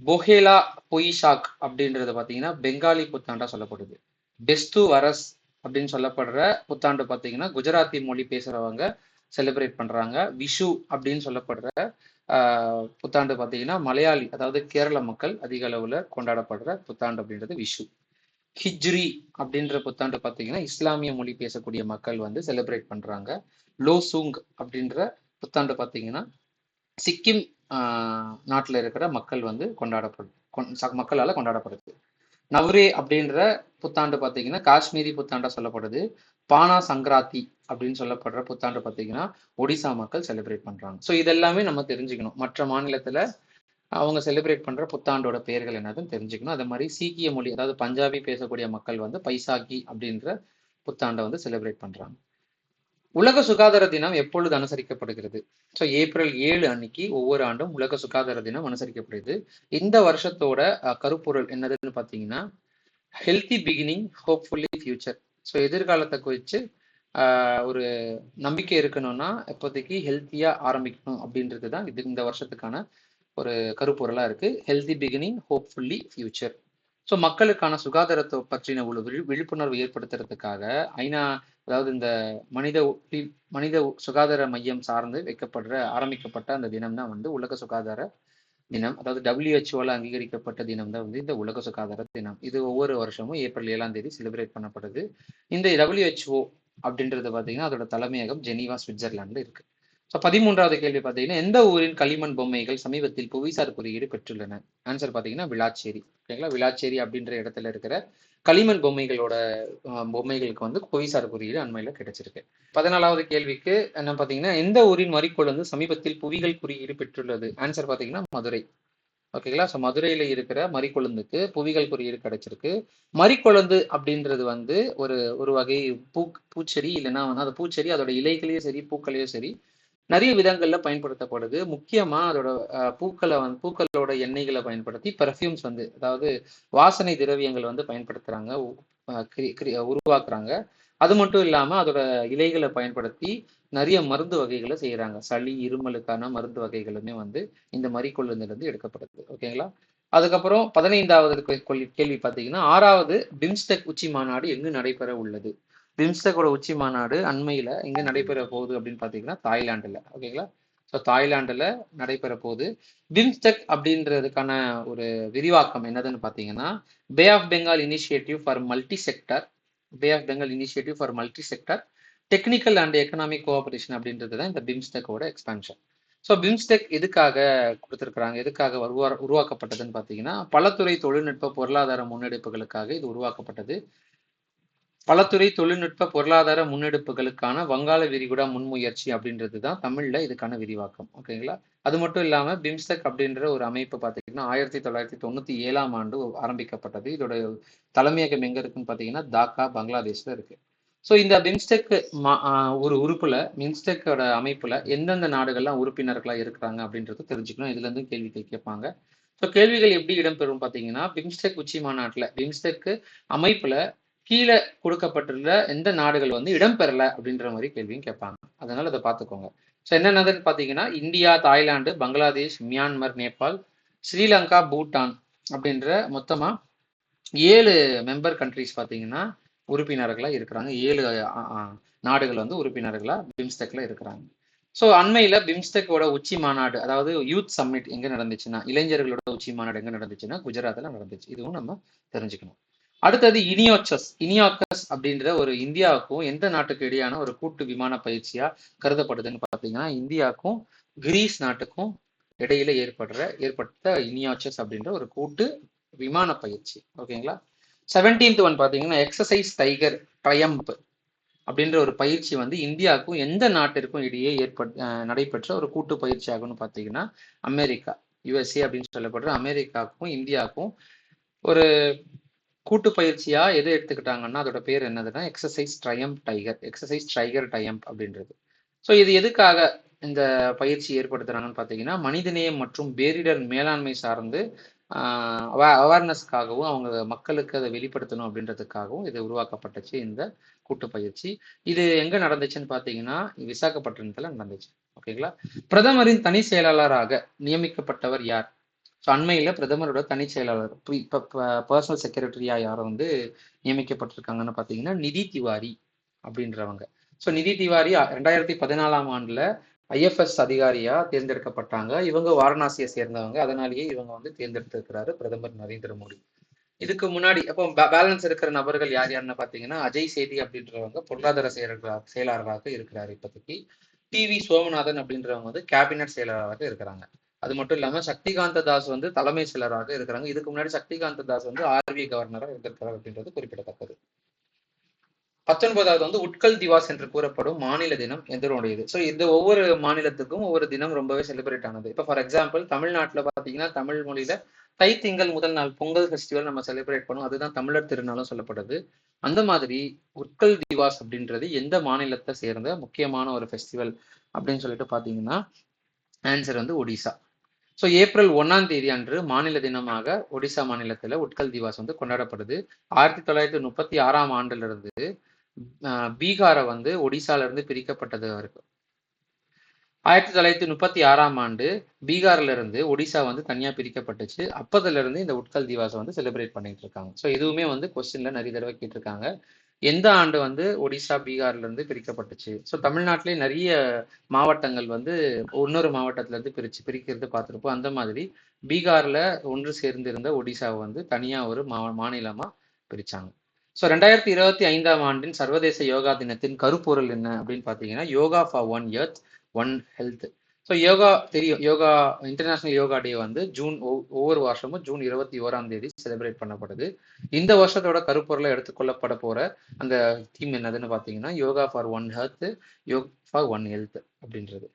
பொஹேலா பொய்ஷாக் அப்படின்றது பார்த்தீங்கன்னா பெங்காலி புத்தாண்டா சொல்லப்படுது. பெஸ்து வரஸ் அப்படின்னு சொல்லப்படுற புத்தாண்டு பார்த்தீங்கன்னா குஜராத்தி மொழி பேசுறவங்க செலிப்ரேட் பண்றாங்க. விஷு அப்படின்னு சொல்லப்படுற புத்தாண்டு பார்த்தீங்கன்னா மலையாளி, அதாவது கேரள மக்கள் அதிக அளவுல கொண்டாடப்படுற புத்தாண்டு அப்படின்றது விஷு. ஹிஜ்ரி அப்படின்ற புத்தாண்டு பார்த்தீங்கன்னா இஸ்லாமிய மொழி பேசக்கூடிய மக்கள் வந்து செலிப்ரேட் பண்றாங்க. லோசூங் அப்படின்ற புத்தாண்டு பார்த்தீங்கன்னா சிக்கிம் நாட்டில் இருக்கிற மக்கள் வந்து மக்களால் கொண்டாடப்படுது. நவ்ரே அப்படின்ற புத்தாண்டு பார்த்தீங்கன்னா காஷ்மீரி புத்தாண்டா சொல்லப்படுது. பானா சங்கராத்தி அப்படின்னு சொல்லப்படுற புத்தாண்டு பார்த்தீங்கன்னா ஒடிசா மக்கள் செலிப்ரேட் பண்றாங்க. ஸோ இதெல்லாமே நம்ம தெரிஞ்சுக்கணும். மற்ற மாநிலத்துல அவங்க செலிப்ரேட் பண்ற புத்தாண்டோட பெயர்கள் என்னதுன்னு தெரிஞ்சுக்கணும். அதே மாதிரி சீக்கிய மொழி, அதாவது பஞ்சாபி பேசக்கூடிய மக்கள் வந்து பைசாகி அப்படின்ற புத்தாண்டை வந்து செலிப்ரேட் பண்றாங்க. உலக சுகாதார தினம் எப்பொழுது அனுசரிக்கப்படுகிறது? ஸோ ஏப்ரல் 7 அன்னைக்கு ஒவ்வொரு ஆண்டும் உலக சுகாதார தினம் அனுசரிக்கப்படுது. இந்த வருஷத்தோட கருப்பொருள் என்னதுன்னு பார்த்தீங்கன்னா, healthy beginning hopefully future. So எதிர்காலத்தை குறித்து ஒரு நம்பிக்கை இருக்கணும்னா இப்போதைக்கு ஹெல்த்தியா ஆரம்பிக்கணும் அப்படின்றது தான் இந்த வருஷத்துக்கான ஒரு கருப்பொருளா இருக்கு. Healthy beginning hopefully future. So மக்களுக்கான சுகாதாரத்தை பற்றின ஒரு விழிப்புணர்வு ஏற்படுத்துறதுக்காக ஐநா, அதாவது இந்த மனித சுகாதார மையம் சார்ந்து ஆரம்பிக்கப்பட்ட அந்த தினம் தான் வந்து உலக சுகாதார தினம். அதாவது WHO அங்கீகரிக்கப்பட்ட தினம் தான் வந்து இந்த உலக சுகாதார தினம். இது ஒவ்வொரு வருஷமும் ஏப்ரல் 7ஆம் தேதி செலிப்ரேட் பண்ணப்படுது. இந்த WHO அப்படின்றது பார்த்தீங்கன்னா அதோட தலைமையகம் ஜெனீவா, சுவிட்சர்லாந்துல இருக்கு. ஸோ 13வது கேள்வி பார்த்தீங்கன்னா, எந்த ஊரின் களிமண் பொம்மைகள் சமீபத்தில் புவிசார் குறியீடு பெற்றுள்ளன? ஆன்சர் பார்த்தீங்கன்னா விளாச்சேரி. ஓகேங்களா? விளாச்சேரி அப்படின்ற இடத்துல இருக்கிற களிமண் பொம்மைகளுக்கு வந்து புவிசார் குறியீடு அண்மையில் கிடைச்சிருக்கு. 14வது கேள்விக்கு என்ன பார்த்தீங்கன்னா, எந்த ஊரின் மறிக்கொழுந்து சமீபத்தில் புவிகள் குறியீடு பெற்றுள்ளது? ஆன்சர் பார்த்தீங்கன்னா மதுரை. ஓகேங்களா? ஸோ மதுரையில இருக்கிற மறிக்கொழுந்துக்கு புவிகள் குறியீடு கிடைச்சிருக்கு. மறிக்கொழுந்து அப்படின்றது வந்து ஒரு வகை பூச்செடி, இல்லைன்னா வந்து அந்த பூச்செடி அதோட இலைகளையும் சரி பூக்களையும் சரி நிறைய விதங்கள்ல பயன்படுத்தப்படுது. முக்கியமா அதோட பூக்களோட எண்ணெய்களை பயன்படுத்தி பெர்ஃப்யூம்ஸ் வந்து, அதாவது வாசனை திரவியங்கள் வந்து பயன்படுத்துறாங்க, உருவாக்குறாங்க. அது மட்டும் இல்லாம அதோட இலைகளை பயன்படுத்தி நிறைய மருந்து வகைகளை செய்யறாங்க. சளி இருமலுக்கான மருந்து வகைகளுமே வந்து இந்த மறிக்கொழுந்துல இருந்து எடுக்கப்படுது. ஓகேங்களா? அதுக்கப்புறம் 15வது கேள்வி பார்த்தீங்கன்னா, 6வது பிம்ஸ்டெக் உச்சி மாநாடு எங்கு நடைபெற உள்ளது? பிம்ஸ்டெக்கோட உச்சி மாநாடு அண்மையில எங்க நடைபெற போகுது அப்படின்னு பாத்தீங்கன்னா தாய்லாந்துல. ஓகேங்களா? ஸோ தாய்லாந்துல நடைபெற போகுது. பிம்ஸ்டெக் அப்படின்றதுக்கான ஒரு விரிவாக்கம் என்னதுன்னு பாத்தீங்கன்னா, Bay of Bengal initiative for multi sector technical and economic cooperation அப்படின்றது தான் இந்த பிம்ஸ்டெக்கோட எக்ஸ்பான்ஷன். ஸோ பிம்ஸ்டெக் எதுக்காக கொடுத்துருக்குறாங்க, எதுக்காக உருவாக்கப்பட்டதுன்னு பார்த்தீங்கன்னா, பலதுறை தொழில்நுட்ப பொருளாதார முன்னெடுப்புகளுக்காக இது உருவாக்கப்பட்டது. பலதுறை தொழில்நுட்ப பொருளாதார முன்னெடுப்புகளுக்கான வங்காள விரிகுடா முன்முயற்சி அப்படின்றது தான் தமிழ்ல இதுக்கான விரிவாக்கம். ஓகேங்களா? அது மட்டும் இல்லாம பிம்ஸ்டெக் அப்படின்ற ஒரு அமைப்பு பார்த்தீங்கன்னா 1997ஆம் ஆண்டு ஆரம்பிக்கப்பட்டது. இதோட தலைமையகம் எங்க இருக்குன்னு பார்த்தீங்கன்னா தாக்கா, பங்களாதேஷ்ல இருக்கு. ஸோ இந்த பிம்ஸ்டெக் ஒரு பிம்ஸ்டெக்கோட அமைப்புல எந்தெந்த நாடுகள்லாம் உறுப்பினர்களா இருக்கிறாங்க அப்படின்றது தெரிஞ்சுக்கணும். இதுல இருந்து கேள்விகள் கேட்பாங்க. ஸோ கேள்விகள் எப்படி இடம்பெறும் பார்த்தீங்கன்னா, பிம்ஸ்டெக் உச்சி மாநாட்டில் பிம்ஸ்டெக் அமைப்புல கீழே கொடுக்கப்பட்டுள்ள எந்த நாடுகள் வந்து இடம்பெறல அப்படின்ற மாதிரி கேள்வியும் கேட்பாங்க. அதனால அதை பார்த்துக்கோங்க. ஸோ என்னென்னதுன்னு பார்த்தீங்கன்னா, India, Thailand, Bangladesh, Myanmar, Nepal, Sri Lanka, Bhutan அப்படின்ற மொத்தமா 7 மெம்பர் கண்ட்ரிஸ் பார்த்தீங்கன்னா உறுப்பினர்களா இருக்கிறாங்க. 7 நாடுகள் வந்து உறுப்பினர்களா பிம்ஸ்டெக்ல இருக்கிறாங்க. ஸோ அண்மையில பிம்ஸ்டெக்கோட உச்சி மாநாடு, அதாவது யூத் சம்மிட் எங்க நடந்துச்சுன்னா, இளைஞர்களோட உச்சி மாநாடு எங்க நடந்துச்சுன்னா குஜராத்ல நடந்துச்சு. இதுவும் நம்ம தெரிஞ்சுக்கணும். அடுத்தது இனியாக்கஸ் அப்படின்ற ஒரு இந்தியாவுக்கும் எந்த நாட்டுக்கு இடையான ஒரு கூட்டு விமான பயிற்சியா கருதப்படுதுன்னு பாத்தீங்கன்னா, இந்தியாவுக்கும் கிரீஸ் நாட்டுக்கும் இடையில ஏற்பட்ட இனியாச்சஸ் அப்படின்ற ஒரு கூட்டு விமான பயிற்சி. ஓகேங்களா. 17th ஒன் பாத்தீங்கன்னா எக்ஸசைஸ் டைகர் ட்ரையம்ப் அப்படின்ற ஒரு பயிற்சி வந்து இந்தியாவுக்கும் எந்த நாட்டிற்கும் இடையே நடைபெற்ற ஒரு கூட்டு பயிற்சி ஆகும்னு பாத்தீங்கன்னா அமெரிக்கா, யுஎஸ்ஏ அப்படின்னு சொல்லப்படுற அமெரிக்காவுக்கும் இந்தியாவுக்கும் ஒரு கூட்டு பயிற்சியா எது எடுத்துக்கிட்டாங்கன்னா அதோட பேர் என்னதுன்னா எக்ஸசைஸ் டைகர் டையம்ப் அப்படின்றது. ஸோ இது எதுக்காக இந்த பயிற்சி ஏற்படுத்துறாங்கன்னு பார்த்தீங்கன்னா, மனிதநேயம் மற்றும் பேரிடர் மேலாண்மை சார்ந்து அவேர்னஸ்க்காகவும் அவங்க மக்களுக்கு அதை வெளிப்படுத்தணும் அப்படின்றதுக்காகவும் இது உருவாக்கப்பட்டுச்சு இந்த கூட்டு பயிற்சி. இது எங்க நடந்துச்சுன்னு பார்த்தீங்கன்னா விசாகப்பட்டினத்துல நடந்துச்சு. ஓகேங்களா. பிரதமரின் தனி செயலாளராக நியமிக்கப்பட்டவர் யார்? ஸோ அண்மையில் பிரதமரோட தனி செயலாளர் பர்சனல் செக்ரட்டரியா யாரும் வந்து நியமிக்கப்பட்டிருக்காங்கன்னு பார்த்தீங்கன்னா நிதி திவாரி அப்படின்றவங்க. ஸோ நிதி திவாரி 2014 ஆண்டுல IFS அதிகாரியா தேர்ந்தெடுக்கப்பட்டாங்க. இவங்க வாரணாசியை சேர்ந்தவங்க, அதனாலேயே இவங்க வந்து தேர்ந்தெடுத்திருக்கிறாரு பிரதமர் நரேந்திர மோடி. இதுக்கு முன்னாடி அப்போ பேலன்ஸ் இருக்கிற நபர்கள் யார் யாருன்னு பார்த்தீங்கன்னா அஜய் சேதி அப்படின்றவங்க பொருளாதார செயலாளராக இருக்கிறார் இப்போதைக்கு. டிவி சோமநாதன் அப்படின்றவங்க வந்து கேபினட் செயலாளராக இருக்கிறாங்க. அது மட்டும் இல்லாம சக்திகாந்த தாஸ் வந்து தலைமை செயலராக இருக்கிறாங்க. இதுக்கு முன்னாடி சக்திகாந்த தாஸ் வந்து RBI கவர்னராக இருந்திருக்கிறார் அப்படின்றது குறிப்பிடத்தக்கது. 19வது வந்து உட்கல் திவாஸ் என்று கூறப்படும் மாநில தினம் எதனுடையது? ஸோ இந்த ஒவ்வொரு மாநிலத்துக்கும் ஒவ்வொரு தினம் ரொம்பவே செலிப்ரேட் ஆனது. இப்போ ஃபார் எக்ஸாம்பிள் தமிழ்நாட்டில் பார்த்தீங்கன்னா தமிழ் மொழியில தைத்திங்கள் முதல் நாள் பொங்கல் ஃபெஸ்டிவல் நம்ம செலிப்ரேட் பண்ணுவோம். அதுதான் தமிழர் திருநாளும் சொல்லப்படுது. அந்த மாதிரி உட்கல் திவாஸ் அப்படின்றது எந்த மாநிலத்தை சேர்ந்த முக்கியமான ஒரு ஃபெஸ்டிவல் அப்படின்னு சொல்லிட்டு பார்த்தீங்கன்னா ஆன்சர் வந்து ஒடிசா. ஸோ ஏப்ரல் 1ஆம் தேதி அன்று மாநில தினமாக ஒடிசா மாநிலத்தில் உட்கல் திவாஸ் வந்து கொண்டாடப்படுது. 1936ஆம் ஆண்டிலிருந்து பீகாரை வந்து ஒடிசால இருந்து பிரிக்கப்பட்டது வரைக்கும் 1936ஆம் ஆண்டு பீகார்ல இருந்து ஒடிசா வந்து தனியா பிரிக்கப்பட்டுச்சு. அப்பதுல இருந்து இந்த உட்கல் திவாஸை வந்து செலிப்ரேட் பண்ணிட்டு இருக்காங்க. ஸோ இதுவுமே வந்து கொஸ்டின்ல நிறைய தடவை கேட்டிருக்காங்க. எந்த ஆண்டு வந்து ஒடிசா பீகார்ல இருந்து பிரிக்கப்பட்டுச்சு? ஸோ தமிழ்நாட்டிலே நிறைய மாவட்டங்கள் வந்து இன்னொரு மாவட்டத்துல இருந்து பிரிக்கிறது பார்த்துருப்போம். அந்த மாதிரி பீகார்ல ஒன்று சேர்ந்திருந்த ஒடிசாவை வந்து தனியா ஒரு மாநிலமா பிரிச்சாங்க. ஸோ 2025ஆம் ஆண்டின் சர்வதேச யோகா தினத்தின் கருப்பொருள் என்ன அப்படின்னு பார்த்தீங்கன்னா yoga for one earth one health. So yoga தெரியும், யோகா இன்டர்நேஷனல் யோகா டே வந்து ஒவ்வொரு வருஷமும் ஜூன் 21ஆம் தேதி செலிப்ரேட் பண்ணப்படுது. இந்த வருஷத்தோட கருப்பொருளை எடுத்துக்கொள்ளப்பட போற அந்த தீம் என்னதுன்னு பார்த்தீங்கன்னா yoga for one health, yoga for one health அப்படின்றது.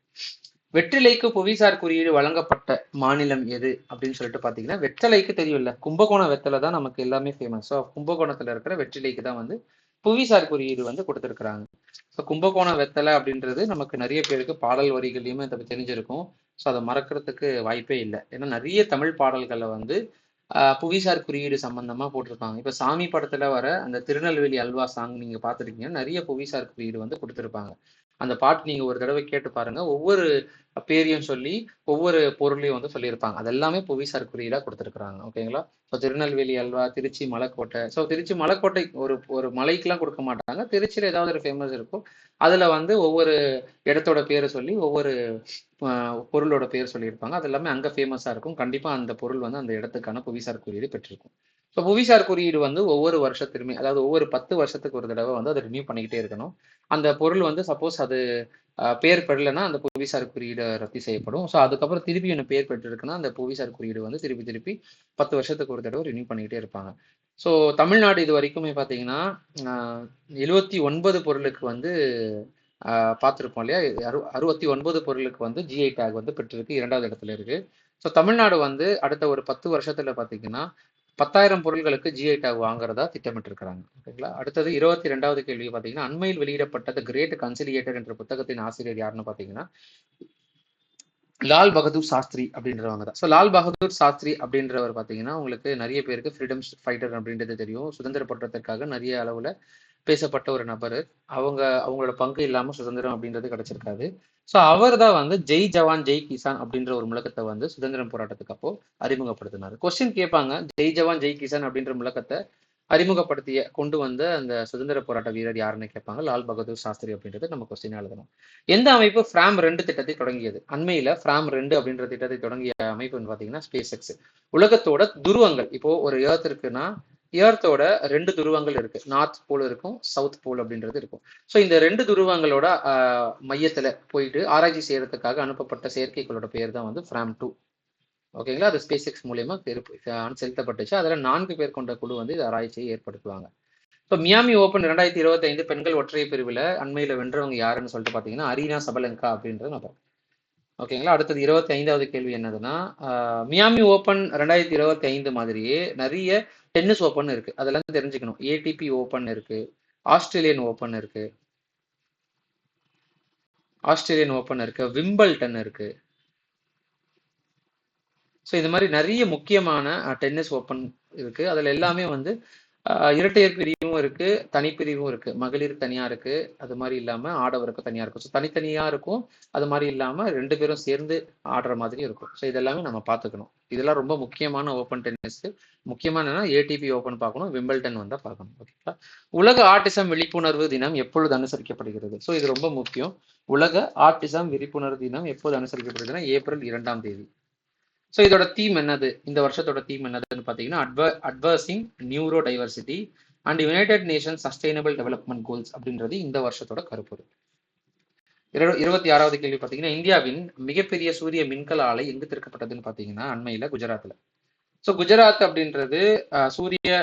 வெற்றிலைக்கு புவிசார் குறியீடு வழங்கப்பட்ட மாநிலம் எது அப்படின்னு சொல்லிட்டு பார்த்தீங்கன்னா வெற்றிலைக்கு தெரியும்ல, கும்பகோணம் வெத்தலை தான் நமக்கு எல்லாமே ஃபேமஸ். ஸோ கும்பகோணத்துல இருக்கிற வெற்றிலைக்கு தான் வந்து புவிசார் குறியீடு வந்து கொடுத்துருக்குறாங்க. ஸோ கும்பகோணம் வெத்தலை அப்படின்றது நமக்கு நிறைய பேருக்கு பாடல் வரிகளையுமே தெரிஞ்சிருக்கும். ஸோ அதை மறக்கிறதுக்கு வாய்ப்பே இல்லை. ஏன்னா நிறைய தமிழ் பாடல்களை வந்து புவிசார் குறியீடு சம்பந்தமா போட்டிருப்பாங்க. இப்ப சாமி படத்துல வர அந்த திருநெல்வேலி அல்வா சாங் நீங்க பார்த்துருக்கீங்கன்னா நிறைய புவிசார் குறியீடு வந்து கொடுத்துருப்பாங்க. அந்த பாட்டு நீங்க ஒரு தடவை கேட்டு பாருங்க. ஒவ்வொரு பேரையும் சொல்லி ஒவ்வொரு பொருளையும் வந்து சொல்லியிருப்பாங்க. அது எல்லாமே புவிசார் குறியீடா கொடுத்துருக்குறாங்க. ஓகேங்களா. இப்போ திருநெல்வேலி அல்வா, திருச்சி மலைக்கோட்டை. ஸோ திருச்சி மலைக்கோட்டை ஒரு மலைக்கெல்லாம் கொடுக்க மாட்டாங்க. திருச்சியில் ஏதாவது ஒரு ஃபேமஸ் இருக்கும். அதுல வந்து ஒவ்வொரு இடத்தோட பேரை சொல்லி ஒவ்வொரு பொருளோட பேர் சொல்லியிருப்பாங்க. அது எல்லாமே அங்கே ஃபேமஸாக இருக்கும். கண்டிப்பாக அந்த பொருள் வந்து அந்த இடத்துக்கான புவிசார் குறியீடு பெற்றிருக்கும். ஸோ புவிசார் குறியீடு வந்து ஒவ்வொரு வருஷத்துலையுமே, அதாவது ஒவ்வொரு 10 வருஷத்துக்கு ஒரு தடவை வந்து அதை ரினியூ பண்ணிக்கிட்டே இருக்கணும். அந்த பொருள் வந்து சப்போஸ் அது பேர் பெறலைன்னா அந்த புவிசார் குறியீடு ரத்து செய்யப்படும். ஸோ அதுக்கப்புறம் திருப்பி என்ன பேர் பெற்றிருக்குன்னா அந்த புவிசார் குறியீடு வந்து திருப்பி 10 வருஷத்துக்கு ஒரு தடவை ரினியூ பண்ணிக்கிட்டே இருப்பாங்க. ஸோ தமிழ்நாடு இது வரைக்குமே பார்த்தீங்கன்னா 79 பொருளுக்கு வந்து பார்த்துருப்போம் இல்லையா. 69 பொருளுக்கு வந்து GI டேக் வந்து பெற்றிருக்கு, 2வது இடத்துல இருக்கு. ஸோ தமிழ்நாடு வந்து அடுத்த ஒரு 10 வருஷத்துல பார்த்தீங்கன்னா 10,000 பொருள்களுக்கு GI டேக் வாங்குறதா திட்டமிட்டிருக்கிறாங்க. ஓகேங்களா. அடுத்தது 22வது கேள்வி பார்த்தீங்கன்னா அண்மையில் வெளியிடப்பட்ட த கிரேட் கன்சிலியேட்டர் என்ற புத்தகத்தின் ஆசிரியர் யாருன்னு பார்த்தீங்கன்னா லால் பகதூர் சாஸ்திரி அப்படின்றவங்க தான். ஸோ லால் பகதூர் சாஸ்திரி அப்படின்றவர் பார்த்தீங்கன்னா உங்களுக்கு நிறைய பேருக்கு ஃப்ரீடம் ஃபைட்டர் அப்படின்றது தெரியும். சுதந்திர போராட்டத்திற்காக நிறைய அளவில் பேசப்பட்ட ஒரு நபர். அவங்களோட பங்கு இல்லாமல் சுதந்திரம் அப்படின்றது கிடைச்சிருக்காது. ஸோ அவர் தான் வந்து ஜெய் ஜவான் ஜெய் கிசான் அப்படின்ற ஒரு முழக்கத்தை வந்து சுதந்திர போராட்டத்துக்கு அப்போ அறிமுகப்படுத்தினார். கொஸ்டின் கேட்பாங்க, ஜெய் ஜவான் ஜெய் கிசான் அப்படின்ற முழக்கத்தை கொண்டு வந்த அந்த சுதந்திர போராட்ட வீரர் யாருன்னு கேட்பாங்க. லால் பகதூர் சாஸ்திரி அப்படின்றது நம்ம கொஸ்டின் எழுதணும். எந்த அமைப்பு ஃப்ராம் 2 திட்டத்தை தொடங்கியது? அண்மையில ஃப்ராம் 2 அப்படின்ற திட்டத்தை தொடங்கிய அமைப்புன்னு பார்த்தீங்கன்னா ஸ்பேஸ் எக்ஸ். உலகத்தோட துருவங்கள், இப்போ ஒரு ஏர்த் இருக்குன்னா ஏர்த்தோட 2 துருவங்கள் இருக்கு. நார்த் போல் இருக்கும், சவுத் போல் அப்படின்றது இருக்கும். ஸோ இந்த 2 துருவங்களோட மையத்துல போயிட்டு ஆராய்ச்சி செய்யறதுக்காக அனுப்பப்பட்ட செயற்கைகளோட பேர் தான் வந்து ஃப்ராம் 2. ஓகேங்களா? அது ஸ்பேஸ் எக்ஸ் மூலியமா செலுத்தப்பட்டுச்சு. அதுல 4 பேர் கொண்ட குழு வந்து இது ஆராய்ச்சியை ஏற்படுத்துவாங்க. இப்போ மியாமி ஓப்பன் 2025 பெண்கள் ஒற்றையர் பிரிவில் அண்மையில் வென்றவங்க யாருன்னு சொல்லிட்டு பார்த்தீங்கன்னா அரீனா சபலங்கா அப்படின்ற நபர். ஓகேங்களா? அடுத்தது 25வது கேள்வி என்னதுன்னா, மியாமி ஓப்பன் 2025 மாதிரியே நிறைய டென்னிஸ் ஓப்பன் இருக்கு. அதெல்லாம் தெரிஞ்சுக்கணும். ஏடிபி ஓப்பன் இருக்கு, ஆஸ்திரேலியன் ஓப்பன் இருக்கு, விம்பிள்டன் இருக்கு. ஸோ இந்த மாதிரி நிறைய முக்கியமான டென்னிஸ் ஓப்பன் இருக்கு. அதுல எல்லாமே வந்து இரட்டையர் பிரிவும் இருக்கு, தனிப்பிரிவும் இருக்கு. மகளிர் தனியா இருக்கு, அது மாதிரி இல்லாம ஆடவருக்கு தனியா இருக்கும். ஸோ தனித்தனியா இருக்கும், அது மாதிரி இல்லாம 2 பேரும் சேர்ந்து ஆடுற மாதிரி இருக்கும். ஸோ இதெல்லாமே நம்ம பார்த்துக்கணும். இதெல்லாம் ரொம்ப முக்கியமான ஓப்பன் டென்னிஸ். முக்கியமான ஏடிபி ஓப்பன் பார்க்கணும், விம்பிள்டன் வந்தா பார்க்கணும். ஓகேங்களா? உலக ஆட்டிசம் விழிப்புணர்வு தினம் எப்பொழுது அனுசரிக்கப்படுகிறது? ஸோ இது ரொம்ப முக்கியம். உலக ஆட்டிசம் விழிப்புணர்வு தினம் எப்போது அனுசரிக்கப்படுகிறதுனா ஏப்ரல் 2ஆம் தேதி. ஸோ இதோட தீம் என்னது? இந்த வருஷத்தோட தீம் என்னதுன்னு பார்த்தீங்கன்னா advancing neurodiversity and United Nations sustainable development goals அப்படின்றது இந்த வருஷத்தோட கருப்பொருள். 26வது கேள்வி பார்த்தீங்கன்னா இந்தியாவின் மிகப்பெரிய சூரிய மின்கல ஆலை எங்கு திறக்கப்பட்டதுன்னு பார்த்தீங்கன்னா அண்மையில குஜராத்ல. ஸோ குஜராத் அப்படின்றது சூரிய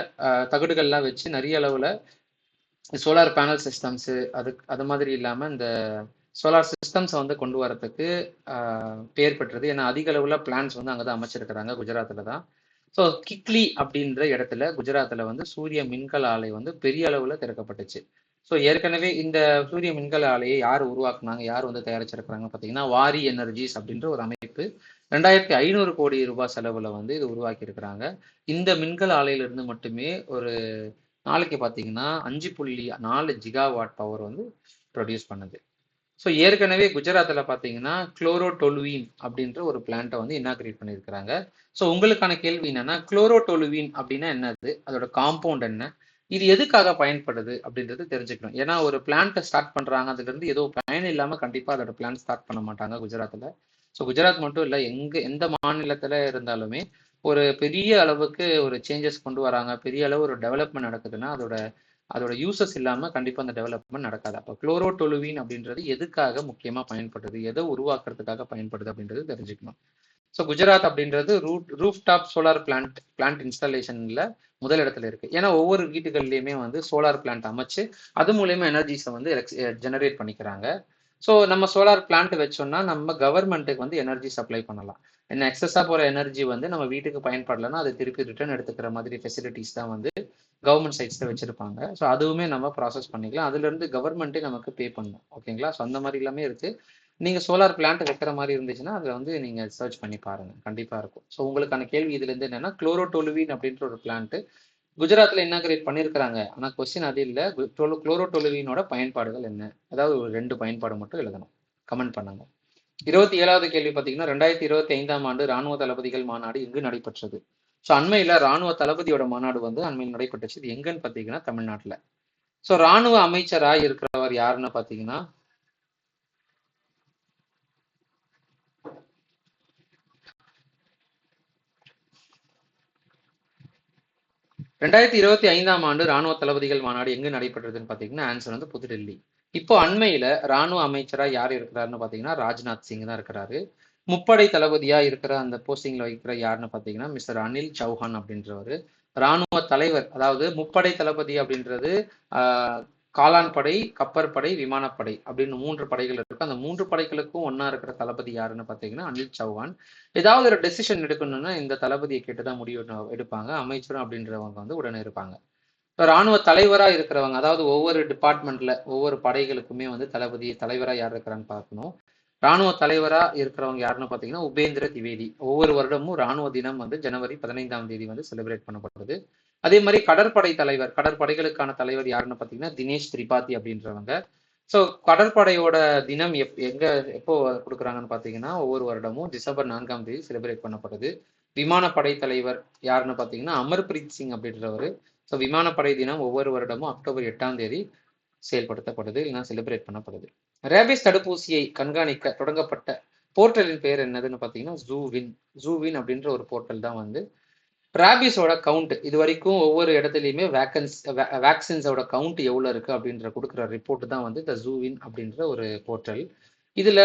தகடுகள்லாம் வச்சு நிறைய அளவுல சோலார் பேனல் சிஸ்டம்ஸ் அது மாதிரி இல்லாம இந்த சோலார் சிஸ்டம்ஸை வந்து கொண்டு வரதுக்கு பேர் பெற்றது. ஏன்னா அதிக அளவுல பிளான்ஸ் வந்து அங்கதான் அமைச்சிருக்கிறாங்க, குஜராத்ல தான். ஸோ கிக்லி அப்படின்ற இடத்துல குஜராத்ல வந்து சூரிய மின்கல ஆலை வந்து பெரிய அளவுல திறக்கப்பட்டுச்சு. ஸோ ஏற்கனவே இந்த சூரிய மின்கல ஆலையை யார் உருவாக்குனாங்க, யார் வந்து தயாரிச்சிருக்கிறாங்க பார்த்தீங்கன்னா வாரி எனர்ஜிஸ் அப்படின்ற ஒரு அமைப்பு 2500 கோடி ரூபாய் செலவுல வந்து இது உருவாக்கி இருக்கிறாங்க. இந்த மின்கல ஆலையிலிருந்து மட்டுமே ஒரு நாளைக்கு பார்த்தீங்கன்னா 5.4 ஜிகாவாட் பவர் வந்து ப்ரொடியூஸ் பண்ணுது. ஸோ ஏற்கனவே குஜராத்தில் பார்த்தீங்கன்னா குளோரோடொலுவின் அப்படின்ற ஒரு பிளான்ட்டை வந்து இனாகிரேட் பண்ணியிருக்கிறாங்க. ஸோ உங்களுக்கான கேள்வி என்னன்னா குளோரோடொலுவின் அப்படின்னா என்னது, அதோட காம்பவுண்ட் என்ன, இது எதுக்காக பயன்படுது அப்படின்றது தெரிஞ்சுக்கணும். ஏன்னா ஒரு பிளான்ட்டை ஸ்டார்ட் பண்ணுறாங்க, அதுலேருந்து ஏதோ பயன் இல்லாமல் கண்டிப்பாக அதோட பிளான் ஸ்டார்ட் பண்ண மாட்டாங்க குஜராத்தில். ஸோ குஜராத் மட்டும் இல்லை, எந்த மாநிலத்தில் இருந்தாலுமே ஒரு பெரிய அளவுக்கு ஒரு சேஞ்சஸ் கொண்டு வராங்க, பெரிய அளவு ஒரு டெவலப்மெண்ட் நடக்குதுன்னா அதோட யூசஸ் இல்லாமல் கண்டிப்பாக அந்த டெவலப்மெண்ட் நடக்காது. அப்போ குளோரோடொலுவின் அப்படின்றது எதுக்காக முக்கியமாக பயன்படுது, எதை உருவாக்குறதுக்காக பயன்படுது அப்படின்றது தெரிஞ்சுக்கணும். ஸோ குஜராத் அப்படின்றது ரூஃப் டாப் சோலார் பிளான்ட் இன்ஸ்டாலேஷன்ல முதல் இடத்துல இருக்கு. ஏன்னா ஒவ்வொரு வீட்டுகள்லையுமே வந்து சோலார் பிளான்ட் அமைச்சு அது மூலயமா எனர்ஜிஸை வந்து ஜெனரேட் பண்ணிக்கிறாங்க. ஸோ நம்ம சோலார் பிளான்ட் வச்சோம்னா நம்ம கவர்மெண்ட்டுக்கு வந்து எனர்ஜி சப்ளை பண்ணலாம். என்ன எக்ஸஸாக போகிற எனர்ஜி வந்து நம்ம வீட்டுக்கு பயன்படலைன்னா அது திருப்பி ரிட்டர்ன் எடுத்துக்கிற மாதிரி ஃபெசிலிட்டிஸ் தான் வந்து கவர்மெண்ட் சைட்ஸில் வச்சிருப்பாங்க. ஸோ அதுவுமே நம்ம ப்ராசஸ் பண்ணிக்கலாம். அதுலேருந்து கவர்மெண்ட்டே நமக்கு பே பண்ணணும். ஓகேங்களா? ஸோ அந்த மாதிரி எல்லாமே இருக்குது. நீங்கள் சோலார் பிளான்ட் வைக்கிற மாதிரி இருந்துச்சுன்னா அதில் வந்து நீங்கள் சர்ச் பண்ணி பாருங்கள், கண்டிப்பாக இருக்கும். ஸோ உங்களுக்கான கேள்வி இதுலேருந்து என்னென்னா குளோரோடொலுவின் அப்படின்ற ஒரு பிளான்ட்டு குஜராத்தில் இனாகிரேட் பண்ணியிருக்கிறாங்க. ஆனால் கொஸ்டின் அது இல்லை, குளோரோடொலுவினோட பயன்பாடுகள் என்ன, அதாவது ஒரு 2 பயன்பாடு மட்டும் எழுதணும். கமெண்ட் பண்ணாங்க. 27வது கேள்வி பார்த்தீங்கன்னா 2025ஆம் ஆண்டு ராணுவ தளபதிகள் மாநாடு எங்கு நடைபெற்றது? ஸோ அண்மையில் ராணுவ தளபதியோட மாநாடு வந்து அண்மையில் நடைபெற்றுச்சு. இது எங்கன்னு பார்த்தீங்கன்னா தமிழ்நாட்டில். ஸோ ராணுவ அமைச்சராக இருக்கிறவர் யாருன்னு பார்த்தீங்கன்னா 2025ஆம் ஆண்டு ராணுவ தளபதிகள் மாநாடு எங்கு நடைபெற்றதுன்னு பார்த்தீங்கன்னா ஆன்சர் வந்து புதுடெல்லி. இப்போ அண்மையில ராணுவ அமைச்சரா யார் இருக்கிறாருன்னு பார்த்தீங்கன்னா ராஜ்நாத் சிங் தான் இருக்கிறாரு. முப்படை தளபதியா இருக்கிற அந்த போஸ்டிங்ல வைக்கிற யாருன்னு பார்த்தீங்கன்னா மிஸ்டர் அனில் சௌஹான் அப்படின்றவர். ராணுவ தலைவர், அதாவது முப்படை தளபதி அப்படின்றது காலான் படை, கப்பற்படை, விமானப்படை அப்படின்னு 3 படைகள் இருக்கு. அந்த 3 படைகளுக்கும் ஒன்னா இருக்கிற தளபதி யாருன்னு பார்த்தீங்கன்னா அனில் சௌஹான். ஏதாவது ஒரு டெசிஷன் எடுக்கணும்னா இந்த தளபதியை கேட்டுதான் முடிவு எடுப்பாங்க. அமைச்சரும் அப்படின்றவங்க வந்து உடனே இருப்பாங்க. ராணுவ தலைவராக இருக்கிறவங்க, அதாவது ஒவ்வொரு டிபார்ட்மெண்ட்ல ஒவ்வொரு படைகளுக்குமே வந்து தலைவராக யார் இருக்கிறான்னு பார்க்கணும். ராணுவ தலைவரா இருக்கிறவங்க யாருன்னு பார்த்தீங்கன்னா உபேந்திர திவேதி. ஒவ்வொரு வருடமும் ராணுவ தினம் வந்து ஜனவரி 15ஆம் தேதி வந்து செலிப்ரேட் பண்ணப்படுது. அதே மாதிரி கடற்படை தலைவர், கடற்படைகளுக்கான தலைவர் யாருன்னு பார்த்தீங்கன்னா தினேஷ் திரிபாதி அப்படின்றவங்க. ஸோ கடற்படையோட தினம் எப்போ கொடுக்குறாங்கன்னு பார்த்தீங்கன்னா ஒவ்வொரு வருடமும் டிசம்பர் 4ஆம் தேதி செலிப்ரேட் பண்ணப்படுது. விமானப்படை தலைவர் யாருன்னு பார்த்தீங்கன்னா அமர்பிரீத் சிங் அப்படின்றவர். ஸோ விமானப்படை தினம் ஒவ்வொரு வருடமும் அக்டோபர் 8ஆம் தேதி செயல்படுத்தப்படுது, இல்லைன்னா செலிப்ரேட் பண்ணப்படுது. ரேபிஸ் தடுப்பூசியை கண்காணிக்க தொடங்கப்பட்ட போர்ட்டலின் பெயர் என்னதுன்னு பார்த்தீங்கன்னா ஜூவின் அப்படின்ற ஒரு போர்ட்டல் தான் வந்து ராபிஸோட கவுண்ட் இது வரைக்கும் ஒவ்வொரு இடத்துலையுமே வேக்சின்ஸோட கவுண்ட் எவ்வளோ இருக்கு அப்படின்ற கொடுக்குற ரிப்போர்ட் தான் வந்து இந்த ஜூவின் அப்படின்ற ஒரு போர்ட்டல். இதுல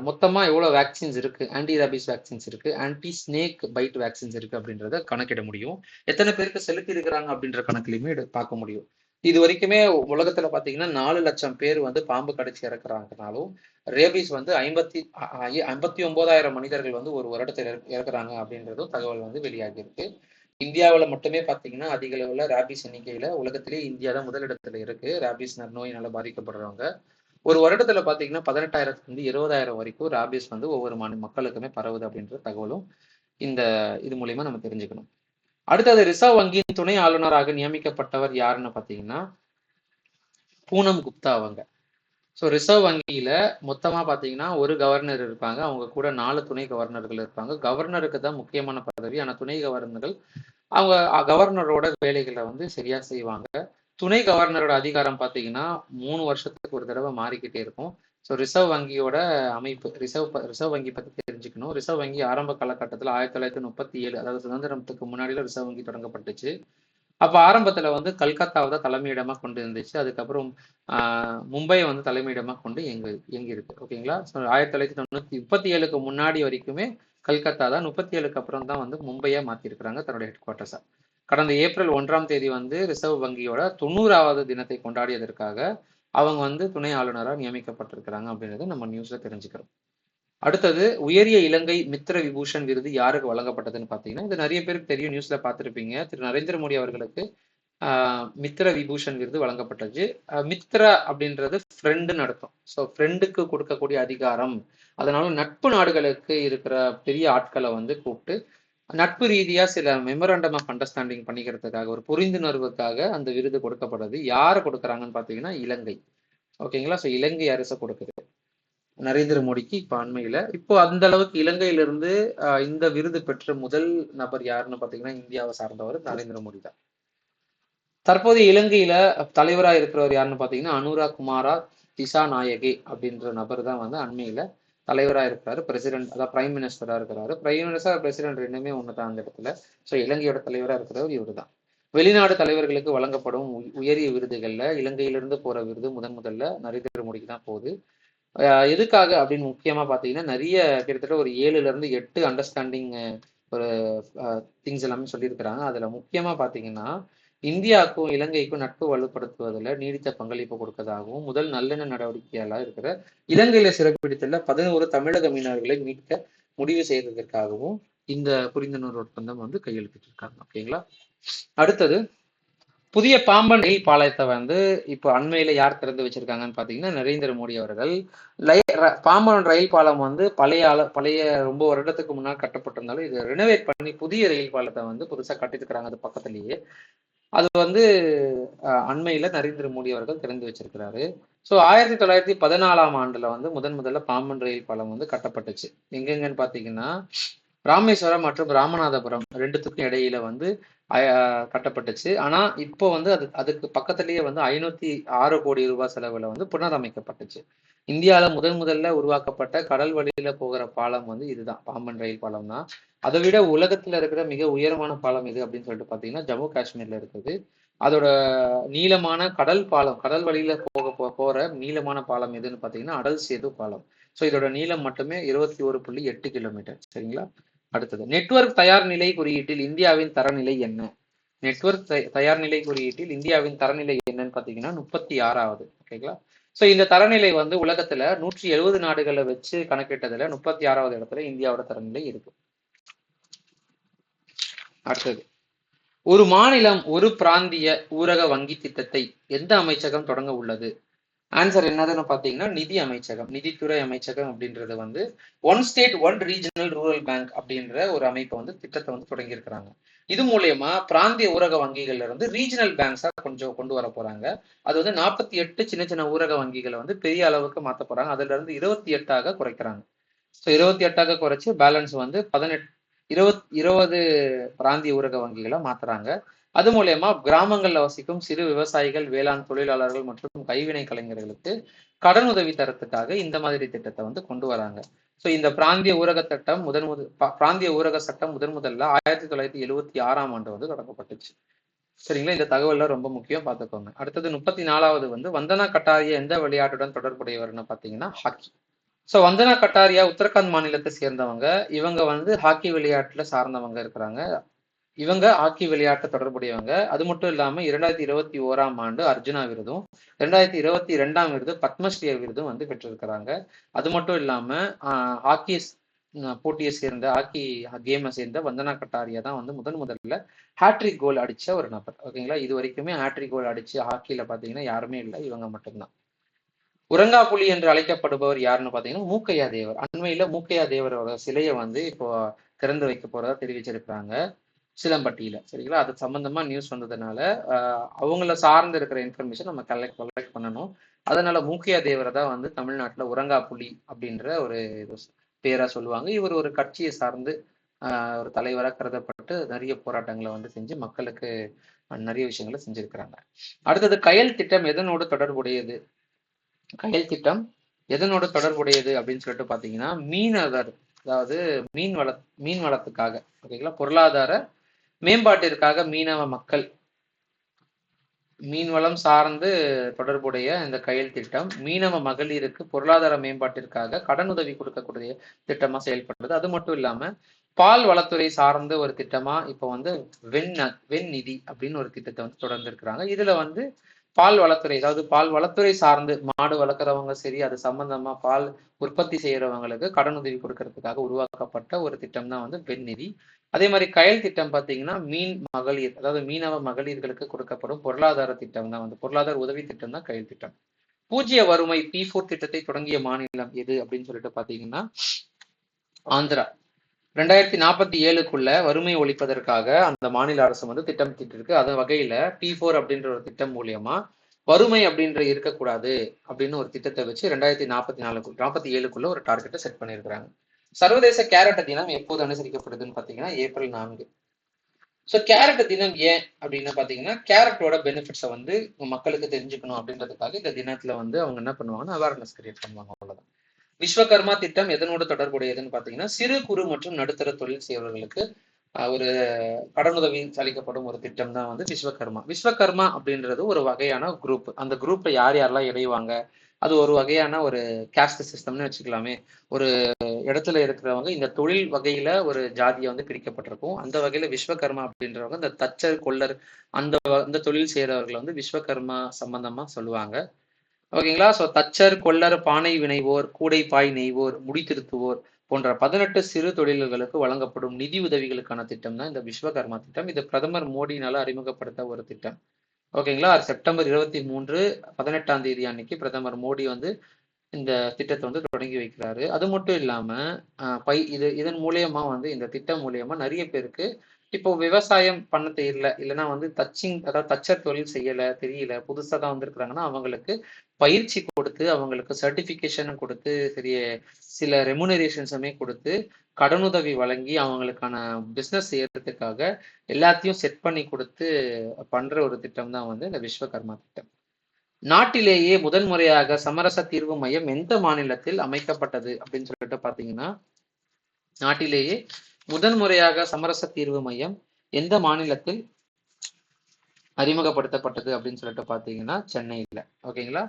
மொத்தமா எவ்வளவு வேக்சின்ஸ் இருக்கு, ஆன்டி ராபிஸ் வேக்சின்ஸ் இருக்கு, ஆன்டி ஸ்னேக் பைட் வேக்சின்ஸ் இருக்கு அப்படின்றத கணக்கிட முடியும். எத்தனை பேருக்கு செலுத்தி இருக்கிறாங்க அப்படின்ற கணக்குலையுமே பார்க்க முடியும். இது வரைக்குமே உலகத்துல பாத்தீங்கன்னா 4 லட்சம் பேர் வந்து பாம்பு கடிச்சு இறக்குறாங்கனாலும் ரேபிஸ் வந்து 59,000 மனிதர்கள் வந்து ஒரு வருடத்தில் இறக்குறாங்க அப்படின்றதும் தகவல் வந்து வெளியாகி இருக்கு. இந்தியாவில் மட்டுமே பார்த்தீங்கன்னா அதிக அளவில் ரேபிஸ் எண்ணிக்கையில உலகத்திலேயே இந்தியா தான் முதலிடத்துல இருக்கு. ரேபிஸ் நோயினால பாதிக்கப்படுறவங்க ஒரு வருடத்துல பாத்தீங்கன்னா 18,000 20,000 வரைக்கும் ராபிஸ் வந்து ஒவ்வொரு மக்களுக்குமே பரவுது அப்படின்ற தகவலும் இந்த இது மூலியமா நம்ம தெரிஞ்சுக்கணும். அடுத்தது ரிசர்வ் வங்கியின் துணை ஆளுநராக நியமிக்கப்பட்டவர் யாருன்னு பாத்தீங்கன்னா பூனம் குப்தா அவங்க. ஸோ ரிசர்வ் வங்கியில மொத்தமா பாத்தீங்கன்னா ஒரு கவர்னர் இருப்பாங்க, அவங்க கூட 4 துணை கவர்னர்கள் இருப்பாங்க. கவர்னருக்கு தான் முக்கியமான பதவி, ஆனா துணை கவர்னர்கள் அவங்க கவர்னரோட வேலைகளை வந்து சரியா செய்வாங்க. துணை கவர்னரோட அதிகாரம் பார்த்தீங்கன்னா 3 வருஷத்துக்கு ஒரு தடவை மாறிக்கிட்டே இருக்கும். ஸோ ரிசர்வ் வங்கியோட அமைப்பு, ரிசர்வ் வங்கி பற்றி தெரிஞ்சுக்கணும். ரிசர்வ் வங்கி ஆரம்ப காலகட்டத்தில் 1937, அதாவது சுதந்திரத்துக்கு முன்னாடியில ரிசர்வ் வங்கி தொடங்கப்பட்டுச்சு. அப்போ ஆரம்பத்தில் வந்து கல்கத்தாவை தான் தலைமையிடமாக கொண்டு இருந்துச்சு. அதுக்கப்புறம் மும்பையை வந்து தலைமையிடமாக கொண்டு இயங்கியிருக்கு. ஓகேங்களா? ஸோ 1937க்கு முன்னாடி வரைக்குமே கல்கத்தா தான். 37க்கு அப்புறம் தான் வந்து மும்பையா மாற்றிருக்கிறாங்க தன்னுடைய ஹெட் குவார்ட்டர்ஸா. கடந்த ஏப்ரல் 1ஆம் தேதி வந்து ரிசர்வ் வங்கியோட 90வது தினத்தை கொண்டாடியதற்காக அவங்க வந்து துணை ஆளுநராக நியமிக்கப்பட்டிருக்கிறாங்க அப்படின்றத நம்ம நியூஸ்ல தெரிஞ்சுக்கிறோம். அடுத்தது உயரிய இலங்கை மித்ர விபூஷன் விருது யாருக்கு வழங்கப்பட்டதுன்னு பார்த்தீங்கன்னா, இது நிறைய பேருக்கு தெரியும், நியூஸ்ல பார்த்துருப்பீங்க. திரு நரேந்திர மோடி அவர்களுக்கு மித்ர விபூஷன் விருது வழங்கப்பட்டது. மித்ரா அப்படின்றது ஃப்ரெண்டுன்னு அர்த்தம். ஸோ ஃப்ரெண்டுக்கு கொடுக்கக்கூடிய அதிகாரம், அதனால நட்பு நாடுகளுக்கு இருக்கிற பெரிய ஆட்களை வந்து கூப்பிட்டு நட்பு ரீதியா சில மெமரண்டம் ஆஃப் அண்டர்ஸ்டாண்டிங் பண்ணிக்கிறதுக்காக, ஒரு புரிந்துணர்வுக்காக அந்த விருது கொடுக்கப்படுது. யாரை கொடுக்குறாங்கன்னு பாத்தீங்கன்னா இலங்கை. ஓகேங்களா? ஸோ இலங்கை அரசு கொடுக்குது நரேந்திர மோடிக்கு இப்ப அண்மையில. இப்போ அந்த அளவுக்கு இலங்கையிலிருந்து இந்த விருது பெற்ற முதல் நபர் யாருன்னு பாத்தீங்கன்னா இந்தியாவை சார்ந்தவர் நரேந்திர மோடி தான். தற்போது இலங்கையில தலைவராக இருக்கிறவர் யாருன்னு பாத்தீங்கன்னா அனுரா குமாரா திசாநாயகே அப்படின்ற நபர் தான் வந்து அண்மையில தலைவராக இருக்கிறாரு. பிரசிடென்ட், அதாவது பிரைம் மினிஸ்டரா இருக்கிறாரு. பிரைம் மினிஸ்டர் பிரசிடென்ட் ரெண்டுமே ஒண்ணுதான் அந்த இடத்துல. ஸோ இலங்கையோட தலைவராக இருக்கிறவர் இவரு தான். வெளிநாடு தலைவர்களுக்கு வழங்கப்படும் உயரிய விருதுகள்ல இலங்கையிலிருந்து போற விருது முதல்ல நரேந்திர மோடிக்கு தான் போகுது. எதுக்காக அப்படின்னு முக்கியமா பாத்தீங்கன்னா நிறைய கிட்டத்தட்ட ஒரு 7ல இருந்து 8 அண்டர்ஸ்டாண்டிங் ஒரு திங்ஸ் எல்லாமே சொல்லியிருக்கிறாங்க. அதுல முக்கியமா பாத்தீங்கன்னா இந்தியாவுக்கும் இலங்கைக்கும் நட்பு வலுப்படுத்துவதில் நீடித்த பங்களிப்பு கொடுக்கறதாகவும் முதல் நல்லெண்ண நடவடிக்கையால இருக்கிற இலங்கையில சிறைப்பிடித்துள்ள 11 தமிழக மீனவர்களை மீட்க முடிவு செய்ததற்காகவும் இந்த புரிந்துணர்வு ஒப்பந்தம் வந்து கையெழுத்திட்டிருக்காங்க. ஓகேங்களா? அடுத்தது புதிய பாம்பன் ரயில் பாலத்தை வந்து இப்போ அண்மையில யார் திறந்து வச்சிருக்காங்கன்னு பாத்தீங்கன்னா நரேந்திர மோடி அவர்கள். பாம்பன் ரயில் பாலம் வந்து பழைய ரொம்ப வருடத்துக்கு முன்னால் கட்டப்பட்டிருந்தாலும் இது ரெனோவேட் பண்ணி புதிய ரயில் பாலத்தை வந்து புதுசா கட்டிருக்கிறாங்க அது பக்கத்துலயே. அது வந்து அண்மையில நரேந்திர மோடி அவர்கள் திறந்து வச்சிருக்கிறாரு. ஸோ 1914ஆம் ஆண்டுல வந்து முதல்ல பாம்பன் ரயில் பாலம் வந்து கட்டப்பட்டுச்சு. எங்கெங்கன்னு பாத்தீங்கன்னா ராமேஸ்வரம் மற்றும் ராமநாதபுரம் ரெண்டுத்துக்கும் இடையில வந்து கட்டப்பட்டுச்சு. ஆனா இப்போ வந்து அதுக்கு பக்கத்திலேயே வந்து 506 கோடி ரூபாய் செலவுல வந்து புனரமைக்கப்பட்டுச்சு. இந்தியாவில முதல்ல உருவாக்கப்பட்ட கடல் வழியில போகிற பாலம் வந்து இதுதான், பாம்பன் ரயில் பாலம் தான். அதை விட உலகத்துல இருக்கிற மிக உயரமான பாலம் எது அப்படின்னு சொல்லிட்டு பாத்தீங்கன்னா ஜம்மு காஷ்மீர்ல இருக்குது. அதோட நீளமான கடல் பாலம், கடல் வழியில போற நீளமான பாலம் எதுன்னு பாத்தீங்கன்னா அடல் சேது பாலம். ஸோ இதோட நீளம் மட்டுமே 21.8 கிலோமீட்டர். சரிங்களா? அடுத்தது நெட்வொர்க் தயார் நிலை குறியீட்டில் இந்தியாவின் தரநிலை என்ன? நெட்வொர்க் தயார் நிலை குறியீட்டில் இந்தியாவின் தரநிலை என்னன்னு பாத்தீங்கன்னா 36வது. ஓகேங்களா? ஸோ இந்த தரநிலை வந்து உலகத்துல 170 நாடுகளை வச்சு கணக்கிட்டதுல 36வது இடத்துல இந்தியாவோட தரநிலை இருக்கு. அடுத்தது ஒரு மாநிலம் ஒரு பிராந்திய ஊரக வங்கி திட்டத்தை எந்த அமைச்சகம் தொடங்க உள்ளது? ஆன்சர் என்னதுன்னு பாத்தீங்கன்னா நிதி அமைச்சகம், நிதித்துறை அமைச்சகம் அப்படின்றது வந்து one state one regional rural bank அப்படின்ற ஒரு அமைப்பை வந்து திட்டத்தை வந்து தொடங்கி இருக்கிறாங்க. இது மூலியமா பிராந்திய ஊரக வங்கிகள்ல இருந்து ரீஜனல் பேங்க்ஸா கொஞ்சம் கொண்டு வர போறாங்க. அது வந்து 48 சின்ன ஊரக வங்கிகளை வந்து பெரிய அளவுக்கு மாத்த போறாங்க. அதுல இருந்து 28ஆக குறைக்கிறாங்க. ஸோ 28ஆக குறைச்சு பேலன்ஸ் வந்து 20 பிராந்திய ஊரக வங்கிகளை மாத்துறாங்க. அது மூலயமா கிராமங்கள்ல வசிக்கும் சிறு விவசாயிகள், வேளாண் தொழிலாளர்கள் மற்றும் கைவினை கலைஞர்களுக்கு கடன் உதவி தரத்துக்காக இந்த மாதிரி திட்டத்தை வந்து கொண்டு வராங்க. ஸோ இந்த பிராந்திய ஊரக சட்டம் பிராந்திய ஊரக சட்டம் முதல்ல 1976ஆம் ஆண்டு வந்து தொடங்கப்பட்டுச்சு. சரிங்களா, இந்த தகவல்லாம் ரொம்ப முக்கியம், பார்த்துக்கோங்க. அடுத்தது 34வது வந்து வந்தனா கட்டாரியா எந்த விளையாட்டுடன் தொடர்புடையவர்னு பார்த்தீங்கன்னா ஹாக்கி. ஸோ வந்தனா கட்டாரியா உத்தரகாண்ட் மாநிலத்தை சேர்ந்தவங்க. இவங்க வந்து ஹாக்கி விளையாட்டுல சார்ந்தவங்க இருக்கிறாங்க. இவங்க ஹாக்கி விளையாட்டு தொடர்புடையவங்க. அது மட்டும் இல்லாம 2021ஆம் ஆண்டு அர்ஜுனா விருதும் 2022ஆம் விருது பத்மஸ்ரீ விருதும் வந்து பெற்றிருக்கிறாங்க. அது மட்டும் இல்லாம ஹாக்கி போட்டியை சேர்ந்த ஹாக்கி கேமை சேர்ந்த வந்தனா கட்டாரியா தான் வந்து முதல்ல ஹேட்ரிக் கோல் அடிச்ச ஒரு நபர். ஓகேங்களா, இது வரைக்குமே ஹேட்ரிக் கோல் அடிச்சு ஹாக்கியில பாத்தீங்கன்னா யாருமே இல்லை, இவங்க மட்டும்தான். உரங்கா புலி என்று அழைக்கப்படுபவர் யாருன்னு பாத்தீங்கன்னா மூக்கையா தேவர். அண்மையில மூக்கையா தேவரோட சிலையை வந்து இப்போ திறந்து வைக்க போறதா தெரிவிச்சிருக்கிறாங்க சிலம்பட்டியில. சரிங்களா, அது சம்பந்தமா நியூஸ் வந்ததுனால அவங்கள சார்ந்து இருக்கிற இன்ஃபர்மேஷன் நம்ம கலெக்ட் பண்ணணும். அதனால மூக்கையா தேவரை தான் வந்து தமிழ்நாட்டுல உரங்கா புலி அப்படின்ற ஒரு பேரா சொல்லுவாங்க. இவர் ஒரு கட்சியை சார்ந்து ஒரு தலைவராக கருதப்பட்டு நிறைய போராட்டங்களை வந்து செஞ்சு மக்களுக்கு நிறைய விஷயங்களை செஞ்சிருக்கிறாங்க. அடுத்தது கயல் திட்டம் எதனோடு தொடர்புடையது? கயல் திட்டம் எதனோடு தொடர்புடையது அப்படின்னு சொல்லிட்டு பாத்தீங்கன்னா மீனவர், அதாவது மீன் வளத்துக்காக, ஓகேங்களா, பொருளாதார மேம்பாட்டிற்காக மீனவ மக்கள் மீன்வளம் சார்ந்து தொடர்புடைய இந்த கயல் திட்டம் மீனவ மகளிருக்கு பொருளாதார மேம்பாட்டிற்காக கடனுதவி கொடுக்கக்கூடிய திட்டமா செயல்படுறது. அது மட்டும் இல்லாம பால் வளத்துறை சார்ந்த ஒரு திட்டமா இப்ப வந்து வெண் நிதி அப்படின்னு ஒரு திட்டத்தை வந்து தொடர்ந்து இருக்கிறாங்க. இதுல வந்து பால் வளத்துறை, அதாவது பால் வளத்துறை சார்ந்து மாடு வளர்க்குறவங்க சரி, அது சம்பந்தமா பால் உற்பத்தி செய்யறவங்களுக்கு கடனுதவி கொடுக்கறதுக்காக உருவாக்கப்பட்ட ஒரு திட்டம் தான் வந்து வெண் நிதி. அதே மாதிரி கயல் திட்டம் பார்த்தீங்கன்னா மீன் மகளிர், அதாவது மீனவ மகளிர்களுக்கு கொடுக்கப்படும் பொருளாதார திட்டம் தான் வந்து பொருளாதார உதவி திட்டம் தான் கயல் திட்டம். பூஜ்ய வறுமை P4 திட்டத்தை தொடங்கிய மாநிலம் எது அப்படின்னு சொல்லிட்டு பாத்தீங்கன்னா ஆந்திரா. 2047க்குள்ள வறுமை ஒழிப்பதற்காக அந்த மாநில அரசு வந்து திட்டமிட்டு இருக்கு. அது வகையில P4 அப்படின்ற ஒரு திட்டம் மூலியமா வறுமை அப்படின்ற இருக்கக்கூடாது அப்படின்னு ஒரு திட்டத்தை வச்சு 2047க்குள்ள ஒரு டார்கெட்டை செட் பண்ணியிருக்கிறாங்க. சர்வதேச கேரட் தினம் எப்போது அனுசரிக்கப்படுதுன்னு பாத்தீங்கன்னா ஏப்ரல் 4. ஸோ கேரட் தினம் ஏன் அப்படின்னு பாத்தீங்கன்னா கேரட்டோட பெனிஃபிட்ஸை வந்து மக்களுக்கு தெரிஞ்சுக்கணும் அப்படின்றதுக்காக இந்த தினத்துல வந்து அவங்க என்ன பண்ணுவாங்கன்னா அவேர்னஸ் கிரியேட் பண்ணுவாங்க, அவ்வளவுதான். விஸ்வகர்மா திட்டம் எதனோடு தொடர்புடையதுன்னு பாத்தீங்கன்னா சிறு குறு மற்றும் நடுத்தர தொழில் செய்வர்களுக்கு ஒரு கடனுதவி அளிக்கப்படும் ஒரு திட்டம் தான் வந்து விஸ்வகர்மா அப்படின்றது ஒரு வகையான குரூப். அந்த குரூப்ல யார் யாரெல்லாம் இணைவாங்க, அது ஒரு வகையான ஒரு கேஸ்ட் சிஸ்டம்னு வச்சுக்கலாமே. ஒரு இடத்துல இருக்கிறவங்க இந்த தொழில் வகையில ஒரு ஜாதியை வந்து பிரிக்கப்பட்டிருக்கும். அந்த வகையில விஸ்வகர்மா அப்படின்றவங்க இந்த தச்சர் கொள்ளர் அந்த தொழில் செய்யறவர்களை வந்து விஸ்வகர்மா சம்பந்தமா சொல்லுவாங்க. ஓகேங்களா, ஸோ தச்சர் கொள்ளர் பானை வினைவோர் கூடை பாய் நெய்வோர் முடி திருத்துவோர் போன்ற 18 சிறு தொழில்களுக்கு வழங்கப்படும் நிதி உதவிகளுக்கான திட்டம் தான் இந்த விஸ்வகர்மா திட்டம். இது பிரதமர் மோடினால அறிமுகப்படுத்த ஒரு திட்டம். ஓகேங்களா, செப்டம்பர் 23 18ஆம் தேதி அன்னைக்கு பிரதமர் மோடி வந்து இந்த திட்டத்தை வந்து தொடங்கி வைக்கிறாரு. அது மட்டும் இல்லாம இதன் மூலியமா வந்து இந்த திட்டம் மூலியமா நிறைய பேருக்கு இப்போ விவசாயம் பண்ண தெரியல, இல்லைன்னா வந்து அதாவது தச்சர் தொழில் செய்யல தெரியல, புதுசா தான் வந்திருக்கிறாங்கன்னா அவங்களுக்கு பயிற்சி கொடுத்து அவங்களுக்கு சர்டிபிகேஷன் கொடுத்து சில ரெமுனரேஷன்ஸுமே கொடுத்து கடனுதவி வழங்கி அவங்களுக்கான பிசினஸ் செய்யறதுக்காக எல்லாத்தையும் செட் பண்ணி கொடுத்து பண்ற ஒரு திட்டம் தான் வந்து இந்த விஸ்வகர்மா திட்டம். நாட்டிலேயே முதன்முறையாக சமரச தீர்வு மையம் எந்த மாநிலத்தில் அமைக்கப்பட்டது அப்படின்னு சொல்லிட்டு பாத்தீங்கன்னா நாட்டிலேயே முதன்முறையாக சமரச தீர்வு மையம் எந்த மாநிலத்தில் அறிமுகப்படுத்தப்பட்டது அப்படின்னு சொல்லிட்டு பாத்தீங்கன்னா சென்னையில. ஓகேங்களா,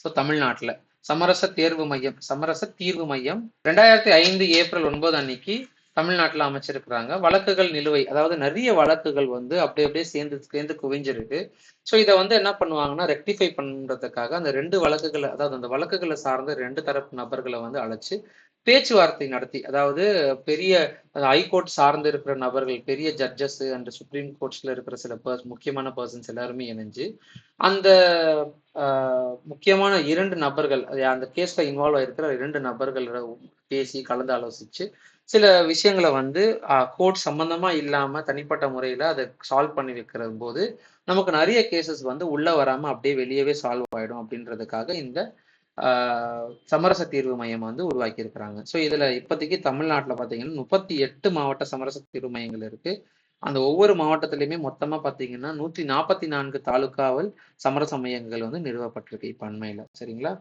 ஸோ தமிழ்நாட்டுல சமரச தீர்வு மையம் 2005 ஏப்ரல் 9 அன்னைக்கு தமிழ்நாட்டுல அமைச்சிருக்கிறாங்க. வழக்குகள் நிலுவை, அதாவது நிறைய வழக்குகள் வந்து அப்படியே சேர்ந்து குவிஞ்சிருக்கு. ஸோ இதை வந்து என்ன பண்ணுவாங்கன்னா ரெக்டிஃபை பண்றதுக்காக அந்த 2 வழக்குகளை, அதாவது அந்த வழக்குகளை சார்ந்த 2 தரப்பு நபர்களை வந்து அழைச்சு பேச்சுவார்த்தை நடத்தி, அதாவது பெரிய ஹைகோர்ட் சார்ந்து இருக்கிற நபர்கள், பெரிய ஜட்ஜஸ் அண்ட் சுப்ரீம் கோர்ட்ஸ்ல இருக்கிற சில முக்கியமான பர்சன்ஸ் எல்லாருமே இணைஞ்சு அந்த முக்கியமான 2 நபர்கள், அந்த கேஸ்ல இன்வால்வ் ஆயிருக்கிற 2 நபர்கள் பேசி கலந்து ஆலோசிச்சு சில விஷயங்களை வந்து கோர்ட் சம்பந்தமா இல்லாம தனிப்பட்ட முறையில அதை சால்வ் பண்ணி வைக்கிற போது நமக்கு நிறைய கேசஸ் வந்து உள்ள வராம அப்படியே வெளியவே சால்வ் ஆயிடும் அப்படின்றதுக்காக இந்த சமரச தீர்வு மையம் வந்து உருவாக்கி இருக்கிறாங்க. ஸோ இதுல இப்போதைக்கு தமிழ்நாட்டில் பார்த்தீங்கன்னா 38 மாவட்ட சமரச தீர்வு மையங்கள் இருக்கு. அந்த ஒவ்வொரு மாவட்டத்திலையுமே மொத்தமா பார்த்தீங்கன்னா 144 தாலுகாவில் சமரச மையங்கள் வந்து நிறுவப்பட்டிருக்கு இப்ப அண்மையில. சரிங்களா,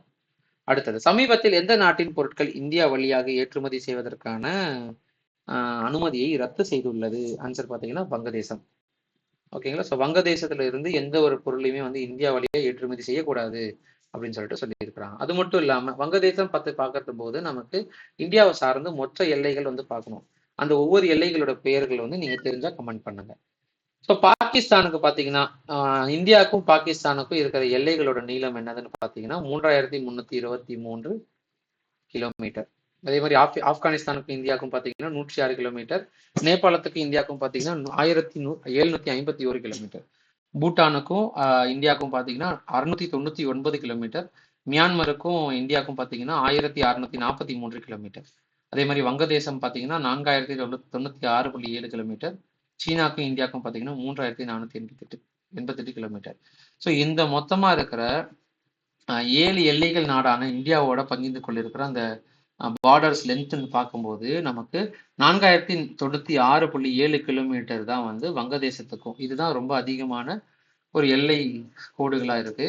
அடுத்தது, சமீபத்தில் எந்த நாட்டின் பொருட்கள் இந்தியா வழியாக ஏற்றுமதி செய்வதற்கான அனுமதியை ரத்து செய்துள்ளது? ஆன்சர் பார்த்தீங்கன்னா வங்கதேசம். ஓகேங்களா. ஸோ வங்கதேசத்துல இருந்து எந்த ஒரு பொருளையுமே வந்து இந்தியா வழியாக ஏற்றுமதி செய்யக்கூடாது அப்படின்னு சொல்லிட்டு சொல்லியிருக்கிறாங்க. அது மட்டும் இல்லாம வங்கதேசம் பார்க்கறது போது நமக்கு இந்தியாவை சார்ந்து மொத்த எல்லைகள் வந்து பார்க்கணும். அந்த ஒவ்வொரு எல்லைகளோட பெயர்கள் வந்து நீங்க தெரிஞ்சா கமெண்ட் பண்ணுங்க. ஸோ பாகிஸ்தானுக்கு பார்த்தீங்கன்னா இந்தியாவுக்கும் பாகிஸ்தானுக்கும் இருக்கிற எல்லைகளோட நீளம் என்னதுன்னு பார்த்தீங்கன்னா 3323 கிலோமீட்டர். அதே மாதிரி ஆப்கானிஸ்தானுக்கும் இந்தியாவுக்கும் பார்த்தீங்கன்னா 106 கிலோமீட்டர். நேபாளத்துக்கு இந்தியாவுக்கும் பார்த்தீங்கன்னா 1751 கிலோமீட்டர். பூட்டானுக்கும் இந்தியாவுக்கும் பார்த்தீங்கன்னா 699 கிலோமீட்டர். மியான்மருக்கும் இந்தியாவுக்கும் பார்த்தீங்கன்னா 1643 கிலோமீட்டர். அதே மாதிரி வங்கதேசம் பார்த்தீங்கன்னா 4096.7 கிலோமீட்டர். சீனாக்கும் இந்தியாவுக்கும் பார்த்தீங்கன்னா 3488 கிலோமீட்டர். ஸோ இந்த மொத்தமாக இருக்கிற 7 எல்லைகள் நாடான இந்தியாவோட பகிர்ந்து கொண்டிருக்கிற அந்த பார்டர்ஸ் லென்த்னு பார்க்கும்போது நமக்கு 4096.7 கிலோமீட்டர் தான் வந்து வங்கதேசத்துக்கும். இதுதான் ரொம்ப அதிகமான ஒரு எல்லை கோடுகளாக இருக்கு,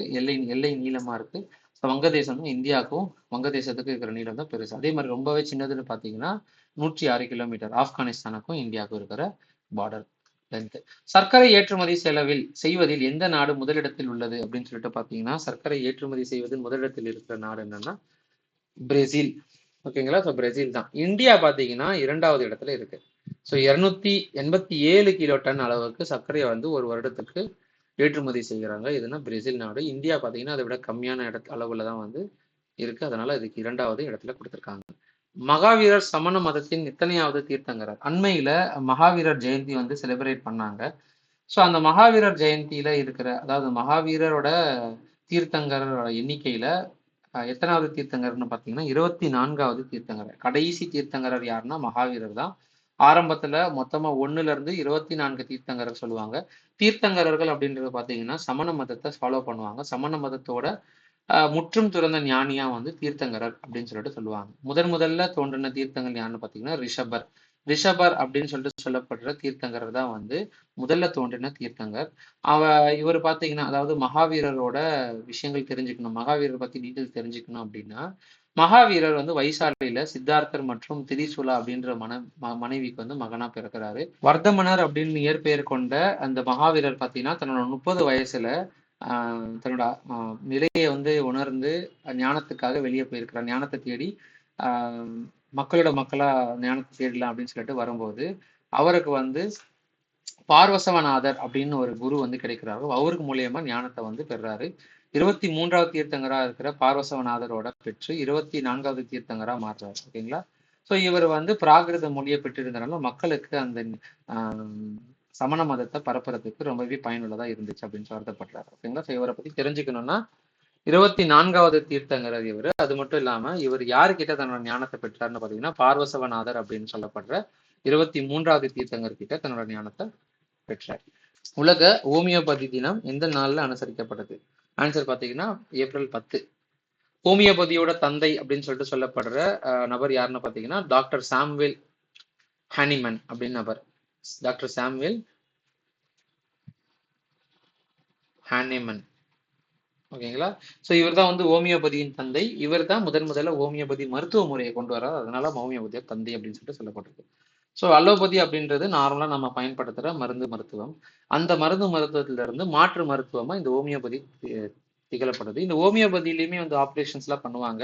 எல்லை நீளமா இருக்கு. ஸோ வங்கதேசமும் இந்தியாவுக்கும் வங்கதேசத்துக்கும் இருக்கிற நீளம் தான் பெருசு. அதே மாதிரி ரொம்பவே சின்னதுன்னு பார்த்தீங்கன்னா 106 கிலோமீட்டர் ஆப்கானிஸ்தானுக்கும் இந்தியாவுக்கும் இருக்கிற பார்டர் லென்த். சர்க்கரை ஏற்றுமதி செய்வதில் எந்த நாடு முதலிடத்தில் உள்ளது அப்படின்னு சொல்லிட்டு பார்த்தீங்கன்னா, சர்க்கரை ஏற்றுமதி செய்வதில் முதலிடத்தில் இருக்கிற நாடு என்னன்னா பிரேசில். ஓகேங்களா. ஸோ பிரேசில் தான். இந்தியா பார்த்தீங்கன்னா 2வது இடத்துல இருக்கு. ஸோ 287 கிலோ டன் அளவுக்கு சர்க்கரையை வந்து ஒரு வருடத்துக்கு ஏற்றுமதி செய்கிறாங்க. இதுனா பிரேசில் நாடு. இந்தியா பார்த்தீங்கன்னா அதை விட கம்மியான அளவுல தான் வந்து இருக்கு. அதனால இதுக்கு 2வது இடத்துல கொடுத்துருக்காங்க. மகாவீரர் சமண மதத்தின் எத்தனையாவது தீர்த்தங்கரர்? அண்மையில மகாவீரர் ஜெயந்தி வந்து செலிப்ரேட் பண்ணாங்க. ஸோ அந்த மகாவீரர் ஜெயந்தியில இருக்கிற, அதாவது மகாவீரரோட தீர்த்தங்கரோட எண்ணிக்கையில எத்தனாவது தீர்த்தங்கர்னு பார்த்தீங்கன்னா 24வது தீர்த்தங்கரர். கடைசி தீர்த்தங்கரர் யாருன்னா மகாவீரர் தான். ஆரம்பத்துல மொத்தமா 1ல இருந்து 24 தீர்த்தங்கரர் சொல்லுவாங்க. தீர்த்தங்கரர்கள் அப்படின்றது பார்த்தீங்கன்னா சமண மதத்தை ஃபாலோ பண்ணுவாங்க. சமண மதத்தோட முற்றும் துறந்த ஞானியா வந்து தீர்த்தங்கரர் அப்படின்னு சொல்லிட்டு சொல்லுவாங்க. முதல்ல தோன்றின தீர்த்தங்கள் யாருன்னு பார்த்தீங்கன்னா ரிஷபர் அப்படின்னு சொல்லிட்டு சொல்லப்படுற தீர்த்தங்கரர் தான் வந்து முதல்ல தோன்றின தீர்த்தங்கர். இவர் பார்த்தீங்கன்னா, அதாவது மகாவீரரோட விஷயங்கள் தெரிஞ்சுக்கணும், மகாவீரர் பத்தி டீட்டெயில் தெரிஞ்சுக்கணும் அப்படின்னா, மகாவீரர் வந்து வைசாலியில சித்தார்த்தர் மற்றும் திரிசூலா அப்படின்ற மனைவிக்கு வந்து மகனா பிறக்கிறாரு. வர்தமனர் அப்படின்னு இயற்பெயர் கொண்ட அந்த மகாவீரர் பார்த்தீங்கன்னா தன்னோட 30 வயசுல தன்னோட நிலையை வந்து உணர்ந்து ஞானத்துக்காக வெளியே போயிருக்கிறார். ஞானத்தை தேடி மக்களோட மக்களா ஞானத்தை தேடலாம் அப்படின்னு சொல்லிட்டு வரும்போது அவருக்கு வந்து பார்வசவநாதர் அப்படின்னு ஒரு குரு வந்து கிடைக்கிறாரு. அவருக்கு மூலியமா ஞானத்தை வந்து பெறாரு. 23வது தீர்த்தங்கரா இருக்கிற பார்வசவநாதரோட பெற்று 24வது தீர்த்தங்கரா மாறுறாரு. ஓகேங்களா. ஸோ இவர் வந்து பிராகிருத மொழியை பெற்றிருந்தனால மக்களுக்கு அந்த சமண மதத்தை பரப்புறதுக்கு ரொம்பவே பயனுள்ளதா இருந்துச்சு அப்படின்னு வருத்தப்படுறாரு. ஓகேங்களா. ஸோ இவரை பத்தி தெரிஞ்சுக்கணும்னா 24வது தீர்த்தங்கரர் இவர். அது மட்டும் இல்லாம இவர் யாருக்கிட்ட தன்னோட ஞானத்தை பெற்றார்னு பார்த்தீங்கன்னா பார்வசவநாதர் அப்படின்னு சொல்லப்படுற 23வது தீர்த்தங்கர் கிட்ட தன்னோட ஞானத்தை பெற்றார். உலக ஹோமியோபதி தினம் எந்த நாள்ல அனுசரிக்கப்பட்டது? ஆன்சர் பார்த்தீங்கன்னா ஏப்ரல் 10. ஹோமியோபதியோட தந்தை அப்படின்னு சொல்லிட்டு சொல்லப்படுற நபர் யாருன்னு பார்த்தீங்கன்னா டாக்டர் சாம்வேல் ஹானிமன் அப்படின்னு நபர். Doctor Samuel Hahnemann. ஓகேங்களா. ஸோ இவர் தான் வந்து ஹோமியோபதியின் தந்தை. இவர் தான் முதல்ல ஹோமியோபதி மருத்துவ முறையை கொண்டு வர்றார். அதனால ஹோமியோபதியோட தந்தை அப்படின்னு சொல்லிட்டு சொல்லப்பட்டிருக்கு. ஸோ அலோபதி அப்படின்றது நார்மலாக நம்ம பயன்படுத்துகிற மருத்துவம். அந்த மருத்துவத்திலிருந்து மாற்று மருத்துவமா இந்த ஹோமியோபதி திகழப்படுது. இந்த ஹோமியோபதியிலையுமே வந்து ஆப்ரேஷன்ஸ்லாம் பண்ணுவாங்க.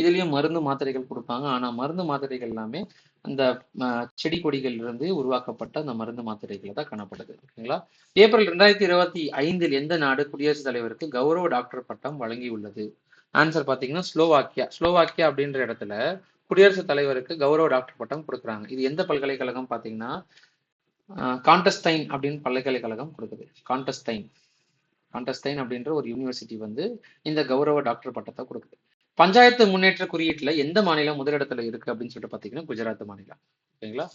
இதுலயும் மருந்து மாத்திரைகள் கொடுப்பாங்க. ஆனா மருந்து மாத்திரைகள் எல்லாமே அந்த செடி கொடிகள் இருந்து உருவாக்கப்பட்ட அந்த மருந்து மாத்திரைகளை தான் காணப்படுது. ஓகேங்களா. ஏப்ரல் 2025 எந்த நாடு குடியரசுத் தலைவருக்கு கௌரவ டாக்டர் பட்டம் வழங்கியுள்ளது? ஆன்சர் பார்த்தீங்கன்னா ஸ்லோவாக்கியா அப்படின்ற இடத்துல குடியரசுத் தலைவருக்கு கௌரவ டாக்டர் பட்டம் கொடுக்குறாங்க. இது எந்த பல்கலைக்கழகம் பார்த்தீங்கன்னா காண்டஸ்டைன் அப்படின்னு பல்கலைக்கழகம் கொடுக்குது. காண்டஸ்டைன் அப்படின்ற ஒரு யூனிவர்சிட்டி வந்து இந்த கௌரவ டாக்டர் பட்டத்தை கொடுக்குது. பஞ்சாயத்து முன்னேற்ற குறியீட்டுல எந்த மாநிலம் முதலிடத்துல இருக்கு அப்படின்னு சொல்லிட்டு பாத்தீங்கன்னா குஜராத் மாநிலம். ஓகேங்களா.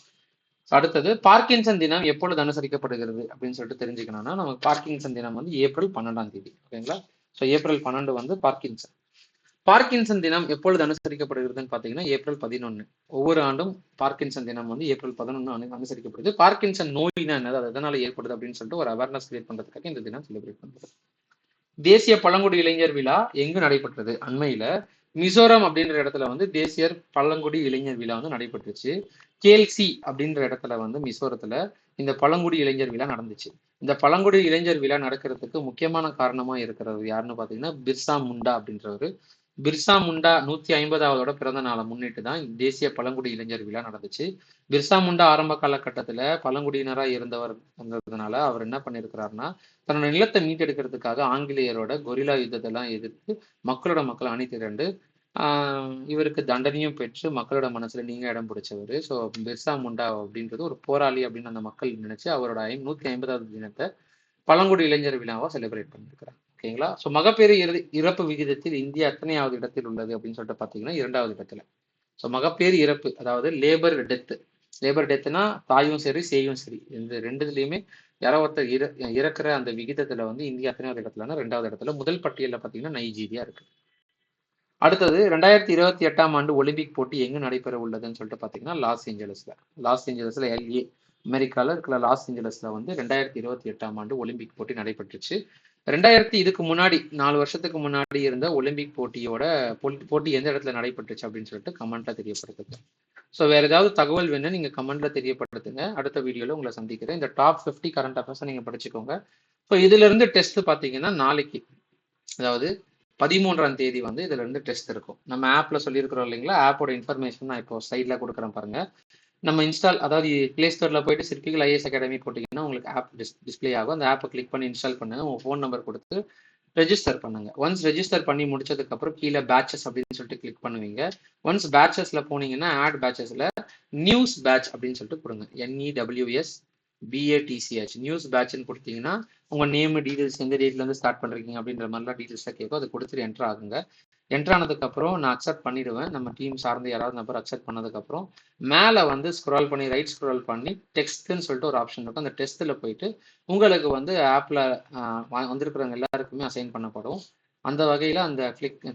அடுத்தது பார்க்கின்சன் தினம் எப்பொழுது அனுசரிக்கப்படுகிறது அப்படின்னு சொல்லிட்டு தெரிஞ்சுக்கணும்னா நமக்கு பார்க்கின்சன் தினம் வந்து ஏப்ரல் 12ஆம் தேதி. ஓகேங்களா. ஸோ ஏப்ரல் 12 வந்து பார்க்கின்சன் தினம் எப்பொழுது அனுசரிக்கப்படுகிறதுன்னு பார்த்தீங்கன்னா ஏப்ரல் 11. ஒவ்வொரு ஆண்டும் பார்க்கின்சன் தினம் வந்து ஏப்ரல் 11 அனுசரிக்கப்படுது. பார்க்கின்சன் நோய்னா என்னது, அது எதனால ஏற்படுது அப்படின்னு சொல்லிட்டு ஒரு அவேர்னஸ் கிரியேட் பண்றதுக்காக இந்த தினம் செலிப்ரேட் பண்றது. தேசிய பழங்குடி இளைஞர் விழா எங்கு நடைபெற்றது? அண்மையில மிசோரம் அப்படின்ற இடத்துல வந்து தேசியர் பழங்குடி இளைஞர் விழா வந்து நடைபெற்றுச்சு. கேல்சி அப்படின்ற இடத்துல வந்து மிசோரத்துல இந்த பழங்குடி இளைஞர் விழா நடந்துச்சு. இந்த பழங்குடி இளைஞர் விழா நடக்கிறதுக்கு முக்கியமான காரணமா இருக்கிறது யாருன்னு பாத்தீங்கன்னா பிர்சா முண்டா அப்படின்றவரு. பிர்சா முண்டா 150வது பிறந்த நாளை முன்னிட்டு தான் தேசிய பழங்குடி இளைஞர் விழா நடந்துச்சு. பிர்சா முண்டா ஆரம்ப காலகட்டத்துல பழங்குடியினரா இருந்தவர்ன்றதுனால அவர் என்ன பண்ணிருக்கிறாருன்னா தன்னோட நிலத்தை மீட்டெடுக்கிறதுக்காக ஆங்கிலேயரோட கொரில்லா யுத்தத்தெல்லாம் எதிர்த்து மக்கள் அணி திரண்டு இவருக்கு தண்டனையும் பெற்று மக்களோட மனசுல நீங்க இடம் பிடிச்சவர். ஸோ பிர்சா முண்டா அப்படின்றது ஒரு போராளி அப்படின்னு அந்த மக்கள் நினைச்சு அவரோட 150வது தினத்தை பழங்குடி இளைஞர் விழாவா செலிப்ரேட் பண்ணிருக்கிறாங்க. ஓகேங்களா? ஸோ மகப்பேறு இறப்பு விகிதத்தில் இந்தியா எத்தனையாவது இடத்தில் உள்ளது அப்படின்னு சொல்லிட்டு பாத்தீங்கன்னா 2வது இடத்துல. ஸோ மகப்பேறு இறப்பு, அதாவது லேபர் டெத்து. லேபர் டெத்துனா தாயும் சரி சேயும் சரி, இந்த ரெண்டுலயுமே யாரோ ஒருத்தர் இறக்குற அந்த விகிதத்துல வந்து இந்தியா எத்தனையாவது இடத்துலன்னா 2வது இடத்துல. முதல் பட்டியலில் பாத்தீங்கன்னா நைஜீரியா இருக்கு. அடுத்தது 2028ஆம் ஆண்டு ஒலிம்பிக் போட்டி எங்க நடைபெற உள்ளதுன்னு சொல்லிட்டு பாத்தீங்கன்னா லாஸ் ஏஞ்சலஸ்ல LA அமெரிக்கால இருக்கிற லாஸ் ஏஞ்சலஸ்ல வந்து 2028ஆம் ஆண்டு ஒலிம்பிக் போட்டி நடைபெற்றுச்சு. இதுக்கு முன்னாடி 4 வருஷத்துக்கு முன்னாடி இருந்த ஒலிம்பிக் போட்டி எந்த இடத்துல நடைபெற்றுச்சு அப்படின்னு சொல்லிட்டு கமெண்ட்ல தெரியப்படுத்துங்க. ஸோ வேற ஏதாவது தகவல் வேணும் நீங்க கமெண்ட்ல தெரியப்படுத்துங்க. அடுத்த வீடியோல உங்களை சந்திக்கிறேன். இந்த டாப் 50 கரண்ட் அஃபேர்ஸ் நீங்க படிச்சுக்கோங்க. ஸோ இதுல இருந்து டெஸ்ட் பாத்தீங்கன்னா நாளைக்கு, அதாவது 13ஆம் தேதி வந்து இதுல இருந்து டெஸ்ட் இருக்கும். நம்ம ஆப்ல சொல்லியிருக்கிறோம் இல்லைங்களா, ஆப்போட இன்ஃபர்மேஷன் நான் இப்போ சைட்ல கொடுக்குறேன் பாருங்க. நம்ம அதாவது பிளே ஸ்டோர்ல போயிட்டு சிற்பிகள் IAS அகாடமி போட்டீங்கன்னா உங்களுக்கு ஆப் டிஸ்பிளே ஆகும். அந்த ஆப்பை கிளிக் பண்ணி இன்ஸ்டால் பண்ணுங்க. உங்க ஃபோன் நம்பர் கொடுத்து ரெஜிஸ்டர் பண்ணுங்க. ஒன்ஸ் ரெஜிஸ்டர் பண்ணி முடிச்சதுக்கு அப்புறம் கீழே பேட்சஸ் அப்படின்னு சொல்லிட்டு கிளிக் பண்ணுவீங்க. ஒன்ஸ் பேட்சஸ்ல போனீங்கன்னா ஆட் பேட்சஸ்ல நியூஸ் பேட்ச் அப்படின்னு சொல்லிட்டு கொடுங்க. NEWS BATCH நியூஸ் பேட்ச்னு கொடுத்தீங்கன்னா உங்க நேம் டீடைல்ஸ் எந்த டேட்ல இருந்து ஸ்டார்ட் பண்றீங்க அப்படின்ற மாதிரிலாம் டீடைல்ஸ் கேட்கும். அதை கொடுத்துட்டு என்டர் ஆகுங்க. என்டர் ஆனதுக்கு அப்புறம் நான் அக்செப்ட் பண்ணிடுவேன். நம்ம டீம் சார்ந்த யாராவது நபர் அக்செப்ட் பண்ணதுக்கு அப்புறம் மேல வந்து ஸ்க்ரால் பண்ணி ரைட் ஸ்க்ரால் பண்ணி டெக்ஸ்ட்னு சொல்லிட்டு ஒரு ஆப்ஷன் இருக்கும். அந்த டெஸ்ட்ல போயிட்டு உங்களுக்கு வந்து ஆப்ல வந்திருக்கிறவங்க எல்லாருக்குமே அசைன் பண்ணப்படும். அந்த வகையில அந்த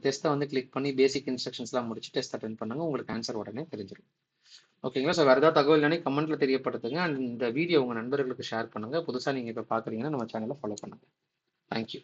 டெஸ்ட்டை வந்து கிளிக் பண்ணி பேசிக் இன்ஸ்ட்ரக்ஷன்ஸ்லாம் முடிச்சு டெஸ்ட் அட்டென்ட் பண்ணுங்க. உங்களுக்கு ஆன்சர் உடனே தெரிஞ்சிடும். ஓகேங்களா? ஸோ வேறு ஏதாவது தகவல் இல்லைன்னா கமெண்ட்ல தெரியப்படுத்துங்க. அண்ட் இந்த வீடியோ உங்கள் நண்பர்களுக்கு ஷேர் பண்ணுங்க. புதுசாக நீங்கள் இப்போ பார்க்குறீங்கன்னா நம்ம சேனலை ஃபாலோ பண்ணுங்க. தேங்க்யூ.